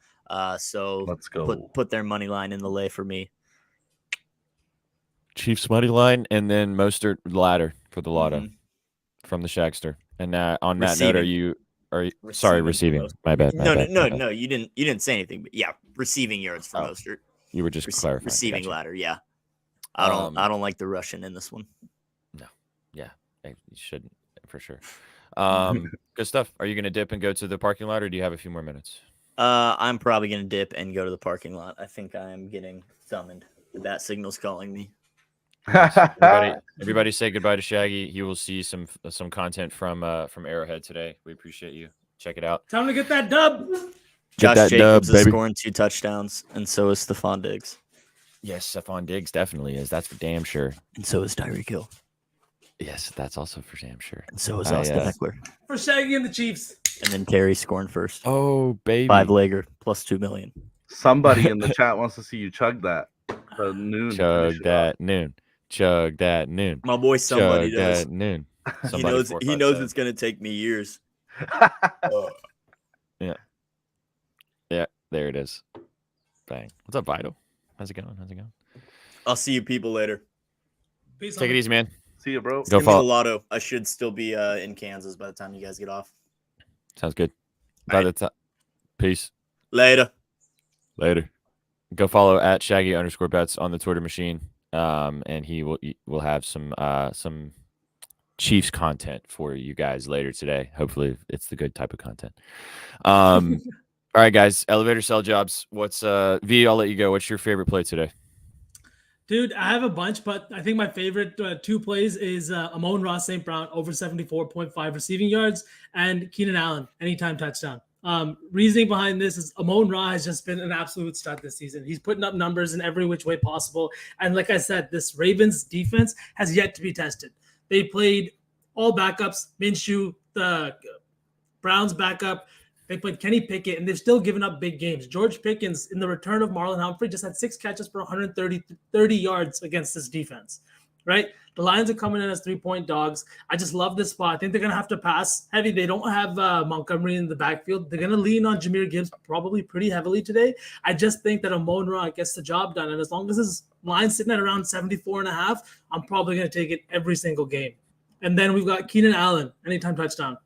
So let's go. Put their money line in the lay for me. Chiefs money line, and then Mostert ladder for the lotto from the Shagster. And on that note, receiving? My bad. No. You didn't say anything, but yeah, receiving yards for Mostert. You were just clarifying. Receiving ladder, yeah. I don't like the Russian in this one. No, yeah, you shouldn't for sure. Good stuff. Are you going to dip and go to the parking lot, or do you have a few more minutes? I'm probably going to dip and go to the parking lot. I think I am getting summoned. The bat signal's calling me. Everybody say goodbye to Shaggy. He will see some content from Arrowhead today. We appreciate you. Check it out. Time to get that dub. Josh Jacobs is scoring 2 touchdowns, and so is Stephon Diggs. Yes, Stephon Diggs definitely is. That's for damn sure. And so is Tyreek Hill. Yes, that's also for damn sure. And so is Austin Eckler. For Shaggy and the Chiefs. And then Terry scoring first. Oh, baby. 5-legger plus $2 million. Somebody in the chat wants to see you chug that. Noon. Chug that noon. Chug that noon. My boy, somebody Chug does. That noon. He knows it's going to take me years. Yeah, there it is. Bang. What's up, Vital? How's it going? I'll see you people later. Peace. Take it easy, man. See you, bro. Go follow. The lotto. I should still be in Kansas by the time you guys get off. Sounds good. By the time. Peace. Later. Go follow at Shaggy_bets on the Twitter machine. And he will have some Chiefs content for you guys later today. Hopefully it's the good type of content. All right, guys. Elevator sell jobs. What's V? I'll let you go. What's your favorite play today? Dude, I have a bunch, but I think my favorite 2 plays is Amon-Ra St. Brown over 74.5 receiving yards and Keenan Allen anytime touchdown. Reasoning behind this is Amon-Ra has just been an absolute stud this season. He's putting up numbers in every which way possible. And like I said, this Ravens defense has yet to be tested. They played all backups, Minshew, the Browns backup. They played Kenny Pickett, and they've still given up big games. George Pickens, in the return of Marlon Humphrey, just had 6 catches for 130 yards against this defense, right? The Lions are coming in as 3-point dogs. I just love this spot. I think they're going to have to pass heavy. They don't have Montgomery in the backfield. They're going to lean on Jahmyr Gibbs probably pretty heavily today. I just think that Amon-Ra gets the job done, and as long as his line's sitting at around 74.5, I'm probably going to take it every single game. And then we've got Keenan Allen, anytime touchdown.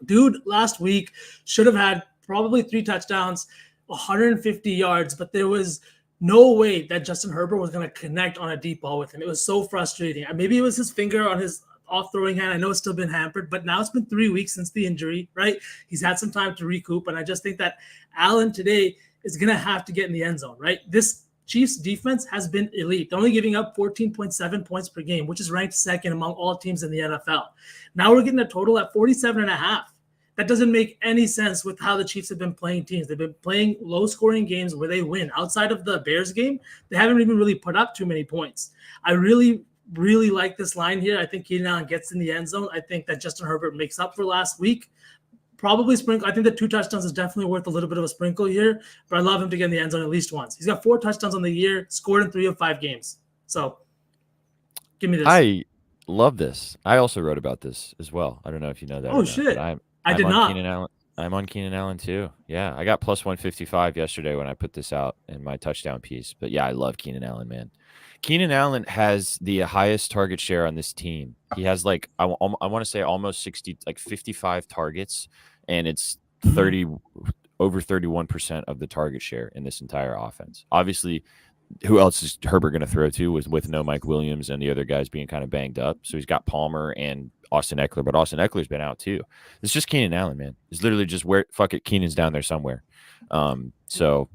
Dude, last week should have had probably 3 touchdowns, 150 yards, but there was no way that Justin Herbert was going to connect on a deep ball with him. It was so frustrating. And maybe it was his finger on his off throwing hand. I know it's still been hampered, but now it's been 3 weeks since the injury, right? He's had some time to recoup. And I just think that Allen today is going to have to get in the end zone, right? This Chiefs defense has been elite. They're only giving up 14.7 points per game, which is ranked second among all teams in the NFL. Now we're getting a total at 47.5. That doesn't make any sense with how the Chiefs have been playing teams. They've been playing low-scoring games where they win. Outside of the Bears game, they haven't even really put up too many points. I really like this line here. I think Keenan Allen gets in the end zone. I think that Justin Herbert makes up for last week. Probably sprinkle. I think the 2 touchdowns is definitely worth a little bit of a sprinkle here, but I love him to get in the end zone at least once. He's got 4 touchdowns on the year, scored in 3 of 5 games. So give me this. I love this. I also wrote about this as well. I don't know if you know that. Oh, shit. I did not. Keenan Allen. I'm on Keenan Allen too. Yeah, I got plus 155 yesterday when I put this out in my touchdown piece. But yeah, I love Keenan Allen, man. Keenan Allen has the highest target share on this team. He has like I want to say almost 60, like 55 targets, and it's 30 over 31% of the target share in this entire offense. Obviously, who else is Herbert going to throw to with no Mike Williams and the other guys being kind of banged up? So he's got Palmer and Austin Eckler, but Austin Eckler's been out too. It's just Keenan Allen, man. It's literally just where fuck it, Keenan's down there somewhere. So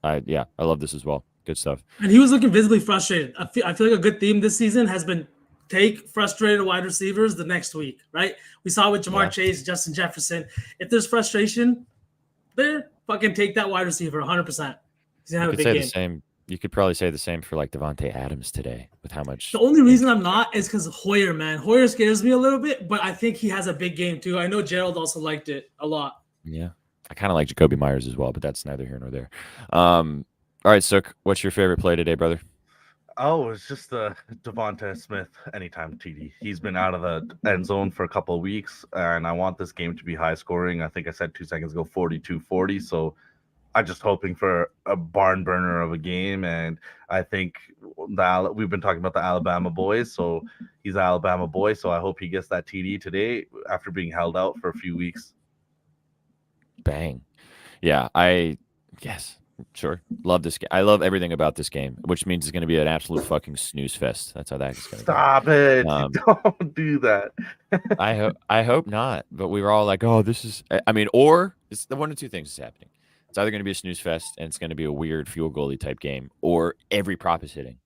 I love this as well. Good stuff. And he was looking visibly frustrated. I feel like a good theme this season has been take frustrated wide receivers the next week, right? We saw it with Jamar Chase, Justin Jefferson. If there's frustration there, fucking take that wide receiver 100%. He's going to have a big game. The same. You could probably say the same for like Devontae Adams today with how much. The only reason I'm not is because Hoyer, man. Hoyer scares me a little bit, but I think he has a big game too. I know Gerald also liked it a lot. Yeah. I kind of like Jacoby Myers as well, but that's neither here nor there. All right, Sukh, what's your favorite play today, brother? Oh, it's just the Devonta Smith anytime TD. He's been out of the end zone for a couple of weeks, and I want this game to be high scoring. I think I said 2 seconds ago, 42-40. So I'm just hoping for a barn burner of a game, and I think we've been talking about the Alabama boys, so he's an Alabama boy, so I hope he gets that TD today after being held out for a few weeks. Bang. Yeah, yes. Sure. Love this game. I love everything about this game, which means it's going to be an absolute fucking snooze fest. That's how that is going to go. Stop it. Don't do that. I hope not. But we were all like, oh, this is, or it's the 1 of 2 things is happening. It's either going to be a snooze fest and it's going to be a weird field goalie type game, or every prop is hitting.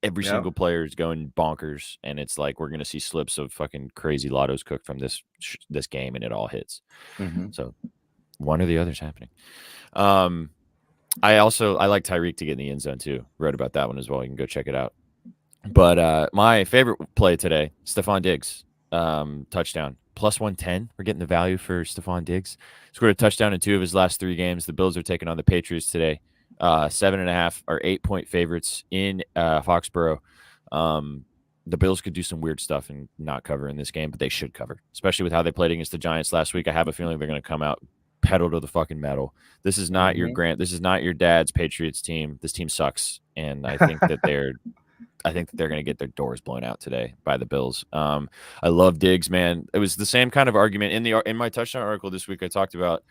Every single player is going bonkers, and it's like we're going to see slips of fucking crazy lottos cooked from this game, and it all hits. Mm-hmm. So one or the other is happening. I like Tyreek to get in the end zone too. Wrote about that one as well. You can go check it out. But my favorite play today, Stephon Diggs, touchdown, plus 110. We're getting the value for Stephon Diggs. Scored a touchdown in 2 of his last 3 games. The Bills are taking on the Patriots today. 7.5 or 8-point favorites in Foxborough. The Bills could do some weird stuff and not cover in this game, but they should cover, especially with how they played against the Giants last week. I have a feeling they're going to come out pedal to the fucking metal. This is not your This is not your dad's Patriots team. This team sucks, and I think that they're going to get their doors blown out today by the Bills. I love Diggs, man. It was the same kind of argument in my touchdown article this week. I talked about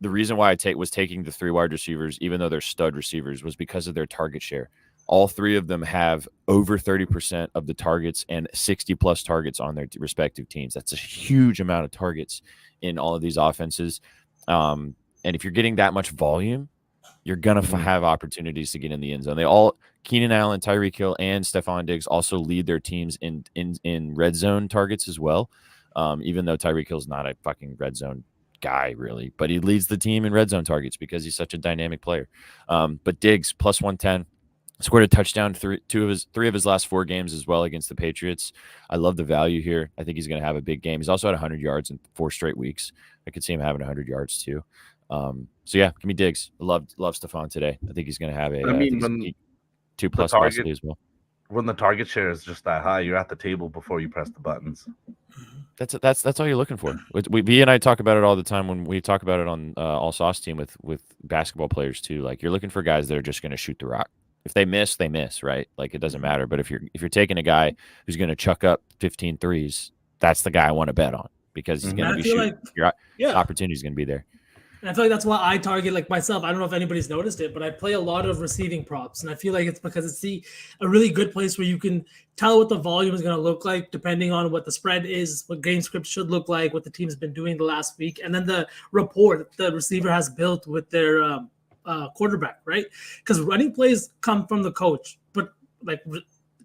the reason why I was taking the 3 wide receivers, even though they're stud receivers, was because of their target share. All 3 of them have over 30% of the targets and 60+ targets on their respective teams. That's a huge amount of targets in all of these offenses. And if you're getting that much volume, you're going to have opportunities to get in the end zone. Keenan Allen, Tyreek Hill, and Stephon Diggs also lead their teams in red zone targets as well. Even though Tyreek Hill's not a fucking red zone guy really, but he leads the team in red zone targets because he's such a dynamic player. But Diggs plus 110, scored a touchdown 3 of his last 4 games as well against the Patriots. I love the value here. I think he's going to have a big game. He's also had 100 yards in 4 straight weeks. I could see him having 100 yards too. So yeah, give me Diggs. I love Stephon today. I think he's going to have a 2+ possibly as well. When the target share is just that high, you're at the table before you press the buttons. That's all you're looking for. V and I talk about it all the time when we talk about it on All Sauce Team with basketball players too. Like, you're looking for guys that are just going to shoot the rock. If they miss, they miss, right? Like it doesn't matter. But if you're taking a guy who's going to chuck up 15 threes, that's the guy I want to bet on because he's going to be shooting. Your opportunity is going to be there. And I feel like that's why I target like myself. I don't know if anybody's noticed it, but I play a lot of receiving props. And I feel like it's because it's a really good place where you can tell what the volume is going to look like depending on what the spread is, what game script should look like, what the team's been doing the last week, and then the rapport that the receiver has built with their quarterback, right? Because running plays come from the coach, but like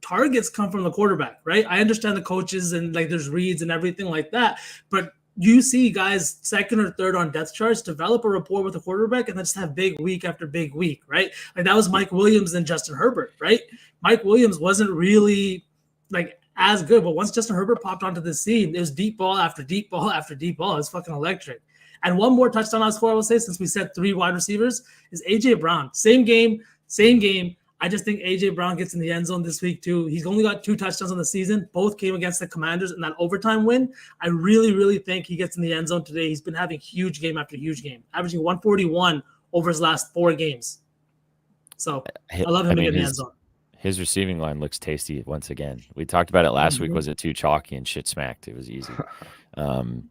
targets come from the quarterback, right? I understand the coaches and like there's reads and everything like that, but you see guys second or third on depth charts develop a rapport with the quarterback and then just have big week after big week, right? Like that was Mike Williams and Justin Herbert, right? Mike Williams wasn't really like as good, but once Justin Herbert popped onto the scene, it was deep ball after deep ball after deep ball. It was fucking electric. And one more touchdown I score, I will say, since we said 3 wide receivers, is AJ Brown. Same game. I just think AJ Brown gets in the end zone this week too. He's only got 2 touchdowns on the season. Both came against the Commanders in that overtime win. I really, really think he gets in the end zone today. He's been having huge game after huge game, averaging 141 over his last 4 games. So I love him to get in the end zone. His receiving line looks tasty once again. We talked about it last week. Was it too chalky and shit smacked? It was easy.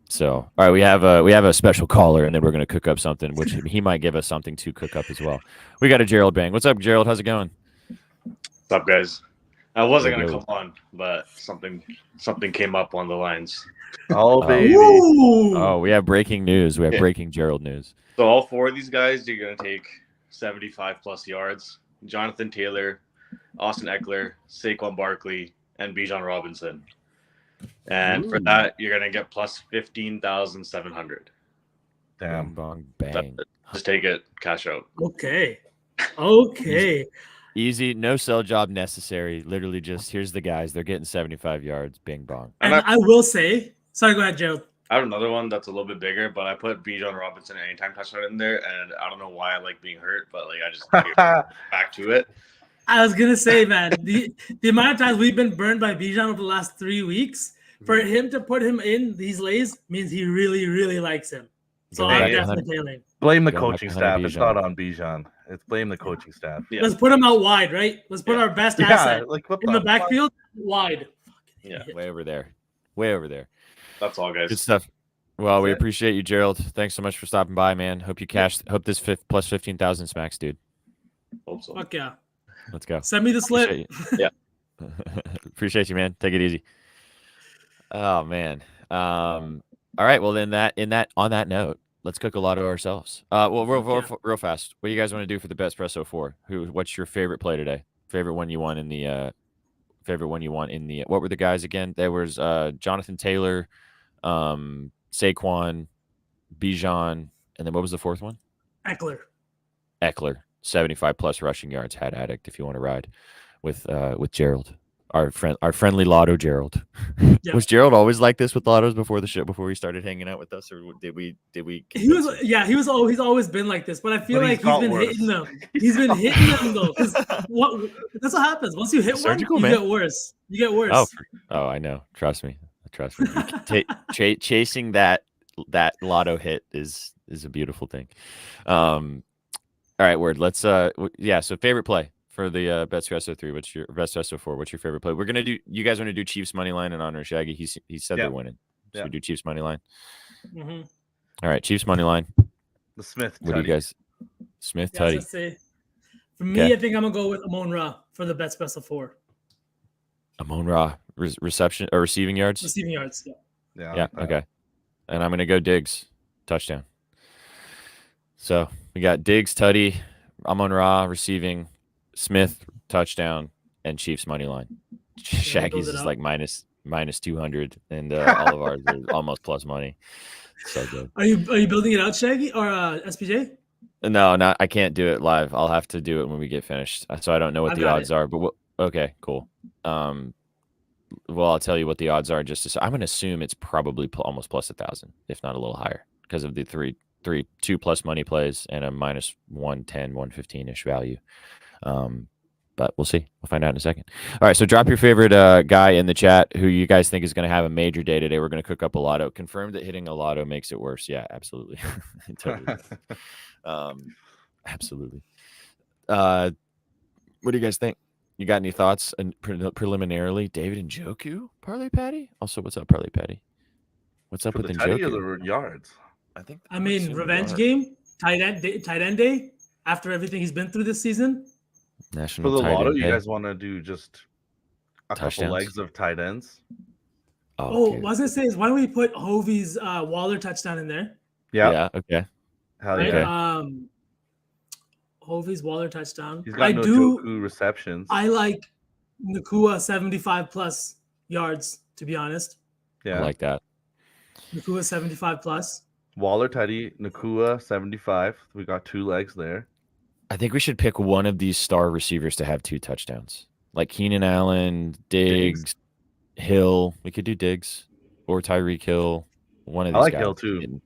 So all right, we have a special caller, and then we're gonna cook up something, which he might give us something to cook up as well. We got a Gerald Bang. What's up, Gerald? How's it going? What's up, guys? I wasn't gonna come on, but something came up on the lines. Oh baby! Oh, we have breaking news. We have breaking Gerald news. So all 4 of these guys, you're gonna take 75 plus yards. Jonathan Taylor, Austin Eckler, Saquon Barkley, and Bijan Robinson. And for that, you're gonna get plus 15,700. Damn, bong, bang! Just take it, cash out. Okay. Easy, no sell job necessary. Literally, just here's the guys. They're getting 75 yards. Bing bong. And I will say, sorry, go ahead, Gerald. I have another one that's a little bit bigger, but I put Bijan Robinson anytime touchdown in there, and I don't know why I like being hurt, but like I just back to it. I was gonna say, man, the amount of times we've been burned by Bijan over the last 3 weeks, for him to put him in these lays means he really, really likes him. So I'm definitely tailing. Blame the coaching staff. It's not on Bijan. It's blame the coaching staff. Yeah. Let's put him out wide, right? Let's put our best asset like in the backfield wide. Yeah, way over there. That's all, guys. Good stuff. Well, we appreciate you, Gerald. Thanks so much for stopping by, man. Hope you cashed. Hope this plus 15,000 smacks, dude. Hope so. Fuck yeah. Let's go. Send me the slip. Yeah. Appreciate you, man. Take it easy. Oh man. All right. Well, then on that note, let's cook a lotto ourselves. Well, real fast. What do you guys want to do for the Best Presso 4? What's your favorite play today? Favorite one you want in the what were the guys again? There was Jonathan Taylor, Saquon, Bijan, and then what was the 4th one? Eckler. 75 plus rushing yards. Hat addict if you want to ride with Gerald. Our friendly Lotto Gerald. Yeah. Was Gerald always like this with Lottos before the show, before he started hanging out with us, or did we? He's always been like this, but I feel like he's been hitting them. He's been hitting them though, because that's what happens. Once you hit one, you get worse. You get worse. Oh, I know. Trust me. Chasing that Lotto hit is a beautiful thing. All right, Word. Let's So favorite play for the Best Presso 3. What's your Best Presso 4? What's your favorite play? We're gonna do. You guys want to do Chiefs money line in honor of Shaggy? He said they're winning. So we do Chiefs money line. Mm-hmm. All right, Chiefs money line. The Smith. What do you guys? Smith Tutty. For me, I think I'm gonna go with Amon Ra for the Best Presso 4. Amon Ra reception or receiving yards. Receiving yards. Yeah. Okay. And I'm gonna go Diggs touchdown. So we got Diggs, Tutty, Amon Ra receiving, Smith touchdown, and Chiefs money line. Shaggy's is like minus 200, and all of ours is almost plus money. So good. Are you building it out, Shaggy or SPJ? No, I can't do it live. I'll have to do it when we get finished. So I don't know what the odds are, but okay, cool. Well, I'll tell you what the odds are. I'm going to assume it's probably almost plus 1,000, if not a little higher, because of the 2 plus money plays and a minus 110, 115-ish value. But we'll see. We'll find out in a second. All right, so drop your favorite guy in the chat who you guys think is going to have a major day today. We're going to cook up a lotto. Confirm that hitting a lotto makes it worse. Yeah, absolutely. Totally. Absolutely. What do you guys think? You got any thoughts and preliminarily? David and Njoku, Parlay Patty. Also, what's up, Parlay Patty? What's up For with the Teddy or Njoku? the yards? I mean, revenge game, tight end day. After everything he's been through this season, For National the tight lotto, end you day. guys want to do just a couple Touchdowns? legs of tight ends? oh, dude. what I was gonna say is, why don't we put Hovey's Waller touchdown in there? Yeah. Okay. Hell Right? yeah. Hovey's Waller touchdown. He's got no Njoku receptions. I like Nakua 75 plus yards, to be honest. Yeah. I like that. Nakua 75 plus. Waller, Teddy, Nakua, 75. We got 2 legs there. I think we should pick one of these star receivers to have 2 touchdowns, like Keenan Allen, Diggs, Hill. We could do Diggs or Tyreek Hill. One of these I like guys. Hill too.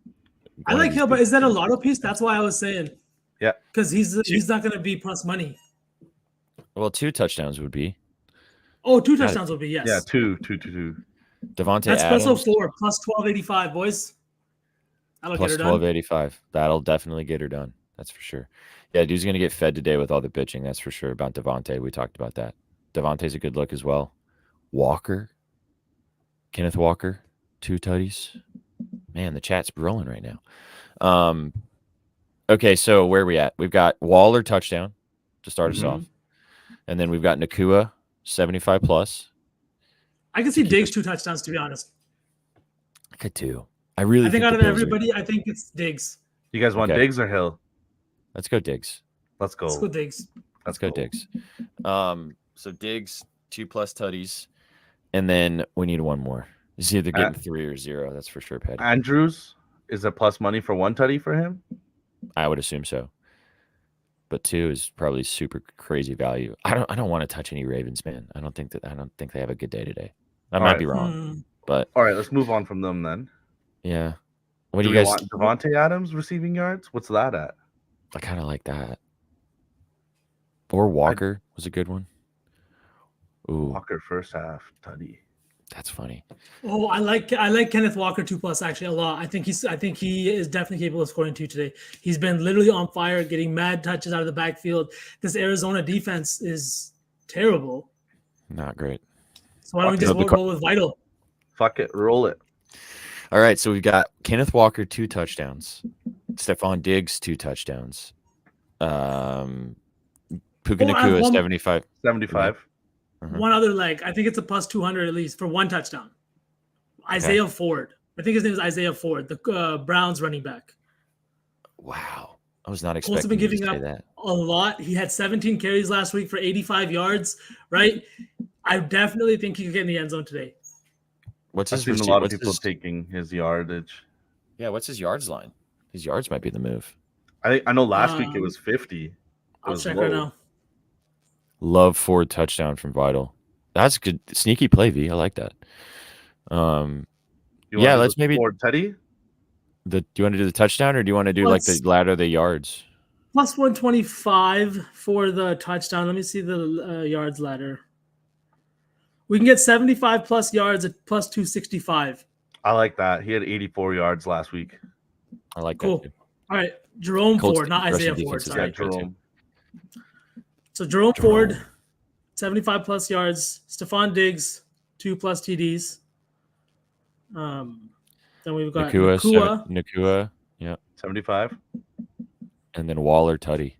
I like Hill, but is that a lotto piece? That's why I was saying. Yeah. Because he's not going to be plus money. Well, 2 touchdowns would be. Oh, 2 touchdowns would be, yes. Yeah, 2. Devontae That's Adams. plus 04, plus 1285, boys. That'll Plus get her done. 1285. That'll definitely get her done. That's for sure. Yeah, dude's gonna get fed today with all the bitching. That's for sure. About Devontae, we talked about that. Devontae's a good look as well. Walker, Kenneth Walker, 2 tutties. Man, the chat's rolling right now. Okay, so where are we at? We've got Waller touchdown to start us off, and then we've got Nakua 75 plus. I can see Diggs 2 touchdowns, to be honest. I could too. I really. I think out the of Bills everybody, I think it's Diggs. You guys want Okay. Diggs or Hill? Let's go Diggs. Let's go. Let's go Diggs. Let's go Diggs. So Diggs 2 plus tutties, and then we need one more. It's either getting 3 or 0. That's for sure, Patty. Andrews is a plus money for 1 tutty for him. I would assume so. But 2 is probably super crazy value. I don't want to touch any Ravens, man. I don't think they have a good day today. I might be wrong, but all right, let's move on from them then. yeah. What do we you guys want? Devontae Adams receiving yards? What's that at? I kind of like that. Or Walker was a good one. Ooh, Walker first half tutty. that's funny. Oh, I like Kenneth Walker 2 plus actually a lot. I think he is definitely capable of scoring 2 today. He's been literally on fire, getting mad touches out of the backfield. This Arizona defense is terrible. Not great. So why don't we just go with Vital? Fuck it, roll it. All right, so we've got Kenneth Walker 2 touchdowns, Stephon Diggs 2 touchdowns, Puka Nakua 75. 75. One other leg. I think it's a plus 200 at least for 1 touchdown. Isaiah Ford. I think his name is Isaiah Ford, the Browns running back. Wow, I was not Also expecting been you to giving say up that. a lot. He had 17 carries last week for 85 yards. Right. I definitely think he could get in the end zone today. What's I've his seen a lot of people taking his yardage. Yeah, what's his yards line? His yards might be the move. I know last week it was 50. I'll check right now. Love Ford touchdown from Vital. That's good. Sneaky play, V. I like that. Yeah, let's maybe Ford Teddy. Do you want to do the touchdown or do you want to do like the ladder, the yards? Plus 125 for the touchdown. Let me see the yards ladder. We can get 75 plus yards at plus 265. I like that. He had 84 yards last week. I like cool. that. Too. All right. Jerome Colts Ford, not Isaiah Ford. Sorry. Jerome. So Jerome Ford, 75 plus yards. Stephon Diggs, 2 plus TDs. Then we've got Nakua. Yeah. 75. And then Waller Tutty.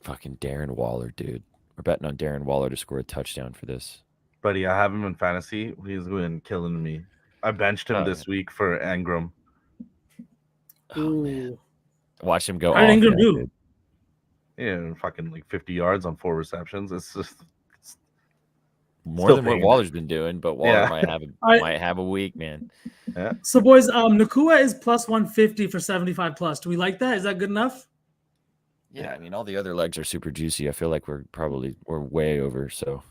Fucking Darren Waller, dude. We're betting on Darren Waller to score a touchdown for this. Buddy, I have him in fantasy. He's been killing me. I benched him this week for Ingram. Oh, man. Watch him go How did Ingram do? Dude. Yeah, fucking like 50 yards on 4 receptions. It's just more than what Waller's been doing, but Waller might have a week, man. Yeah. So, boys, Nakua is plus 150 for 75 plus. Do we like that? Is that good enough? Yeah, I mean, all the other legs are super juicy. I feel like we're way over. So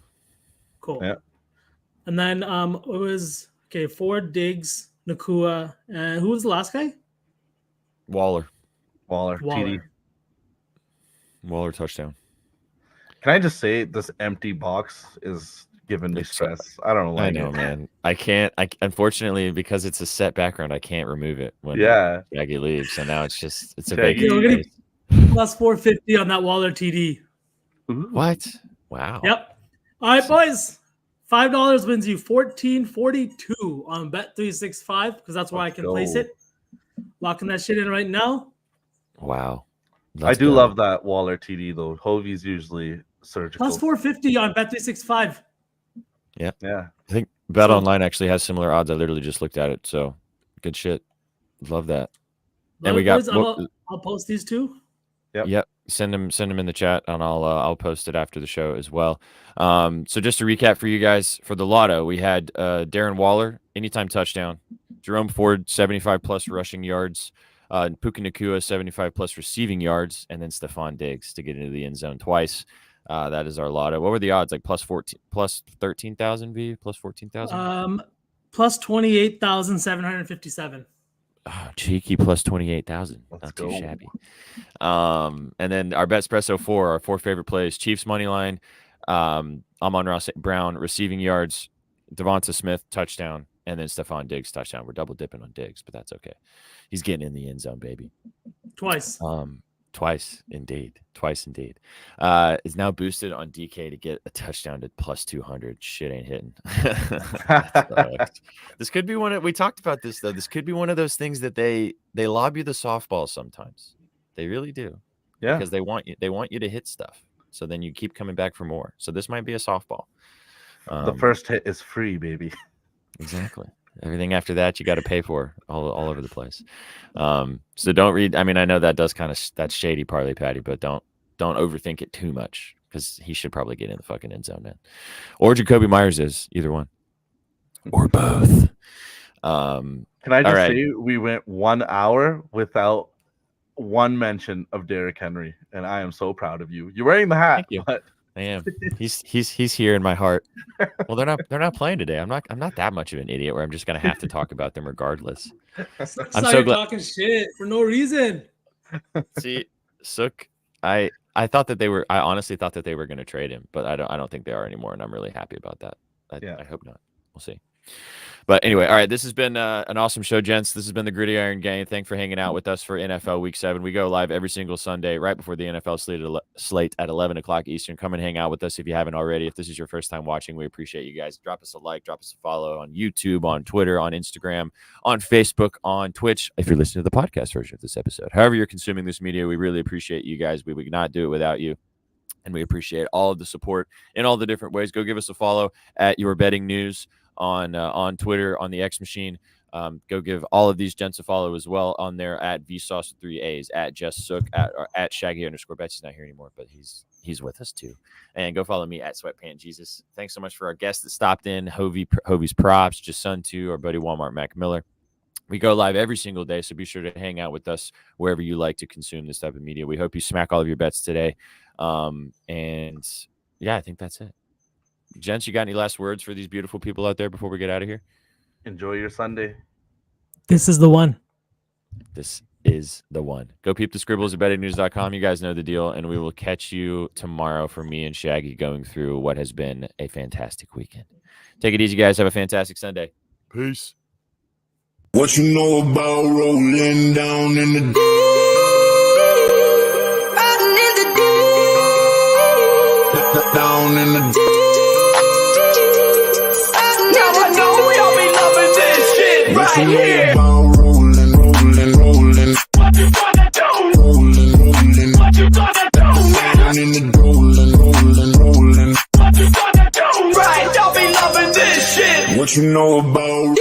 cool. Yeah. And then it was Ford, Diggs, Nakua, and who was the last guy? Waller TD. Waller touchdown. Can I just say this empty box is giving me stress? I don't know. I know, man. I can't. Unfortunately, because it's a set background, I can't remove it when Shaggy leaves. So now it's a Shaggy, vacant. Plus 450 on that Waller TD. What? Wow. Yep. All right, boys. $5 wins you $14.42 on Bet365 because that's where I can place it. Locking that shit in right now. Wow. I do love that Waller TD though. Hovey's usually surgical. Plus 450 on Bet365. Yeah. Yeah. I think Bet Online actually has similar odds. I literally just looked at it. So good shit. Love that. And we got. I'll post these two. Yep. Send them in the chat, and I'll post it after the show as well. So just to recap for you guys, for the lotto, we had Darren Waller anytime touchdown, Jerome Ford 75+ rushing yards, Puka Nacua 75+ receiving yards, and then Stephon Diggs to get into the end zone twice. That is our lotto. What were the odds? Like plus 13,000 V, plus 14,000. Plus 28,757. Oh, cheeky, plus 28,000. Not too shabby. And then our Betspresso 4, our 4 favorite plays: Chiefs money line, Amon-Ra St. Brown receiving yards, Devonta Smith touchdown, and then Stephon Diggs touchdown. We're double dipping on Diggs, but that's okay. He's getting in the end zone, baby. Twice. Twice indeed. Is now boosted on DK to get a touchdown to plus 200. Shit ain't hitting. This could be we talked about this though. This could be one of those things that they lob you the softball sometimes. They really do. Yeah. Because they want you to hit stuff. So then you keep coming back for more. So this might be a softball. The first hit is free, baby. Exactly. Everything after that you got to pay for all over the place. So don't read. I mean, I know that does that's shady parlay patty, but don't overthink it too much because he should probably get in the fucking end zone then, or Jacoby Myers is either one, or both. Can I just say we went 1 hour without one mention of Derrick Henry, and I am so proud of you. You're wearing the hat. Thank you. But... I am. He's here in my heart. Well, they're not playing today. I'm not that much of an idiot where I'm just gonna have to talk about them regardless. I'm so glad talking shit for no reason. See, Sukh, I honestly thought that they were gonna trade him, but I don't think they are anymore, and I'm really happy about that. I hope not. We'll see. But anyway, all right, this has been an awesome show, gents. This has been the Griddy-Iron Gang. Thanks for hanging out with us for NFL Week 7. We go live every single Sunday right before the NFL slate at 11 o'clock Eastern. Come and hang out with us if you haven't already. If this is your first time watching, we appreciate you guys. Drop us a like, drop us a follow on YouTube, on Twitter, on Instagram, on Facebook, on Twitch, if you're listening to the podcast version of this episode. However you're consuming this media, we really appreciate you guys. We would not do it without you. And we appreciate all of the support in all the different ways. Go give us a follow at Your Betting News on Twitter, on the X Machine. Go give all of these gents a follow as well on there at VSauce 3 A's, at Just Sukh, at Shaggy_Bets. He's not here anymore, but he's with us too. And go follow me at Sweatpant Jesus. Thanks so much for our guests that stopped in. Hovey's Props, Just Sun 2, our buddy Walmart Mac Miller. We go live every single day, so be sure to hang out with us wherever you like to consume this type of media. We hope you smack all of your bets today. And yeah, I think that's it. Gents, you got any last words for these beautiful people out there before we get out of here? Enjoy your Sunday. This is the one. This is the one. Go peep the scribbles at bettingnews.com. You guys know the deal, and we will catch you tomorrow for me and Shaggy going through what has been a fantastic weekend. Take it easy, guys. Have a fantastic Sunday. Peace. What you know about rolling down in the deep? Down in the deep. Now I know y'all be loving this shit right here. Rolling. What you gonna do? Rolling. What you gonna do? Down in the rolling. What you gonna do? Right, y'all be loving this shit. What you know about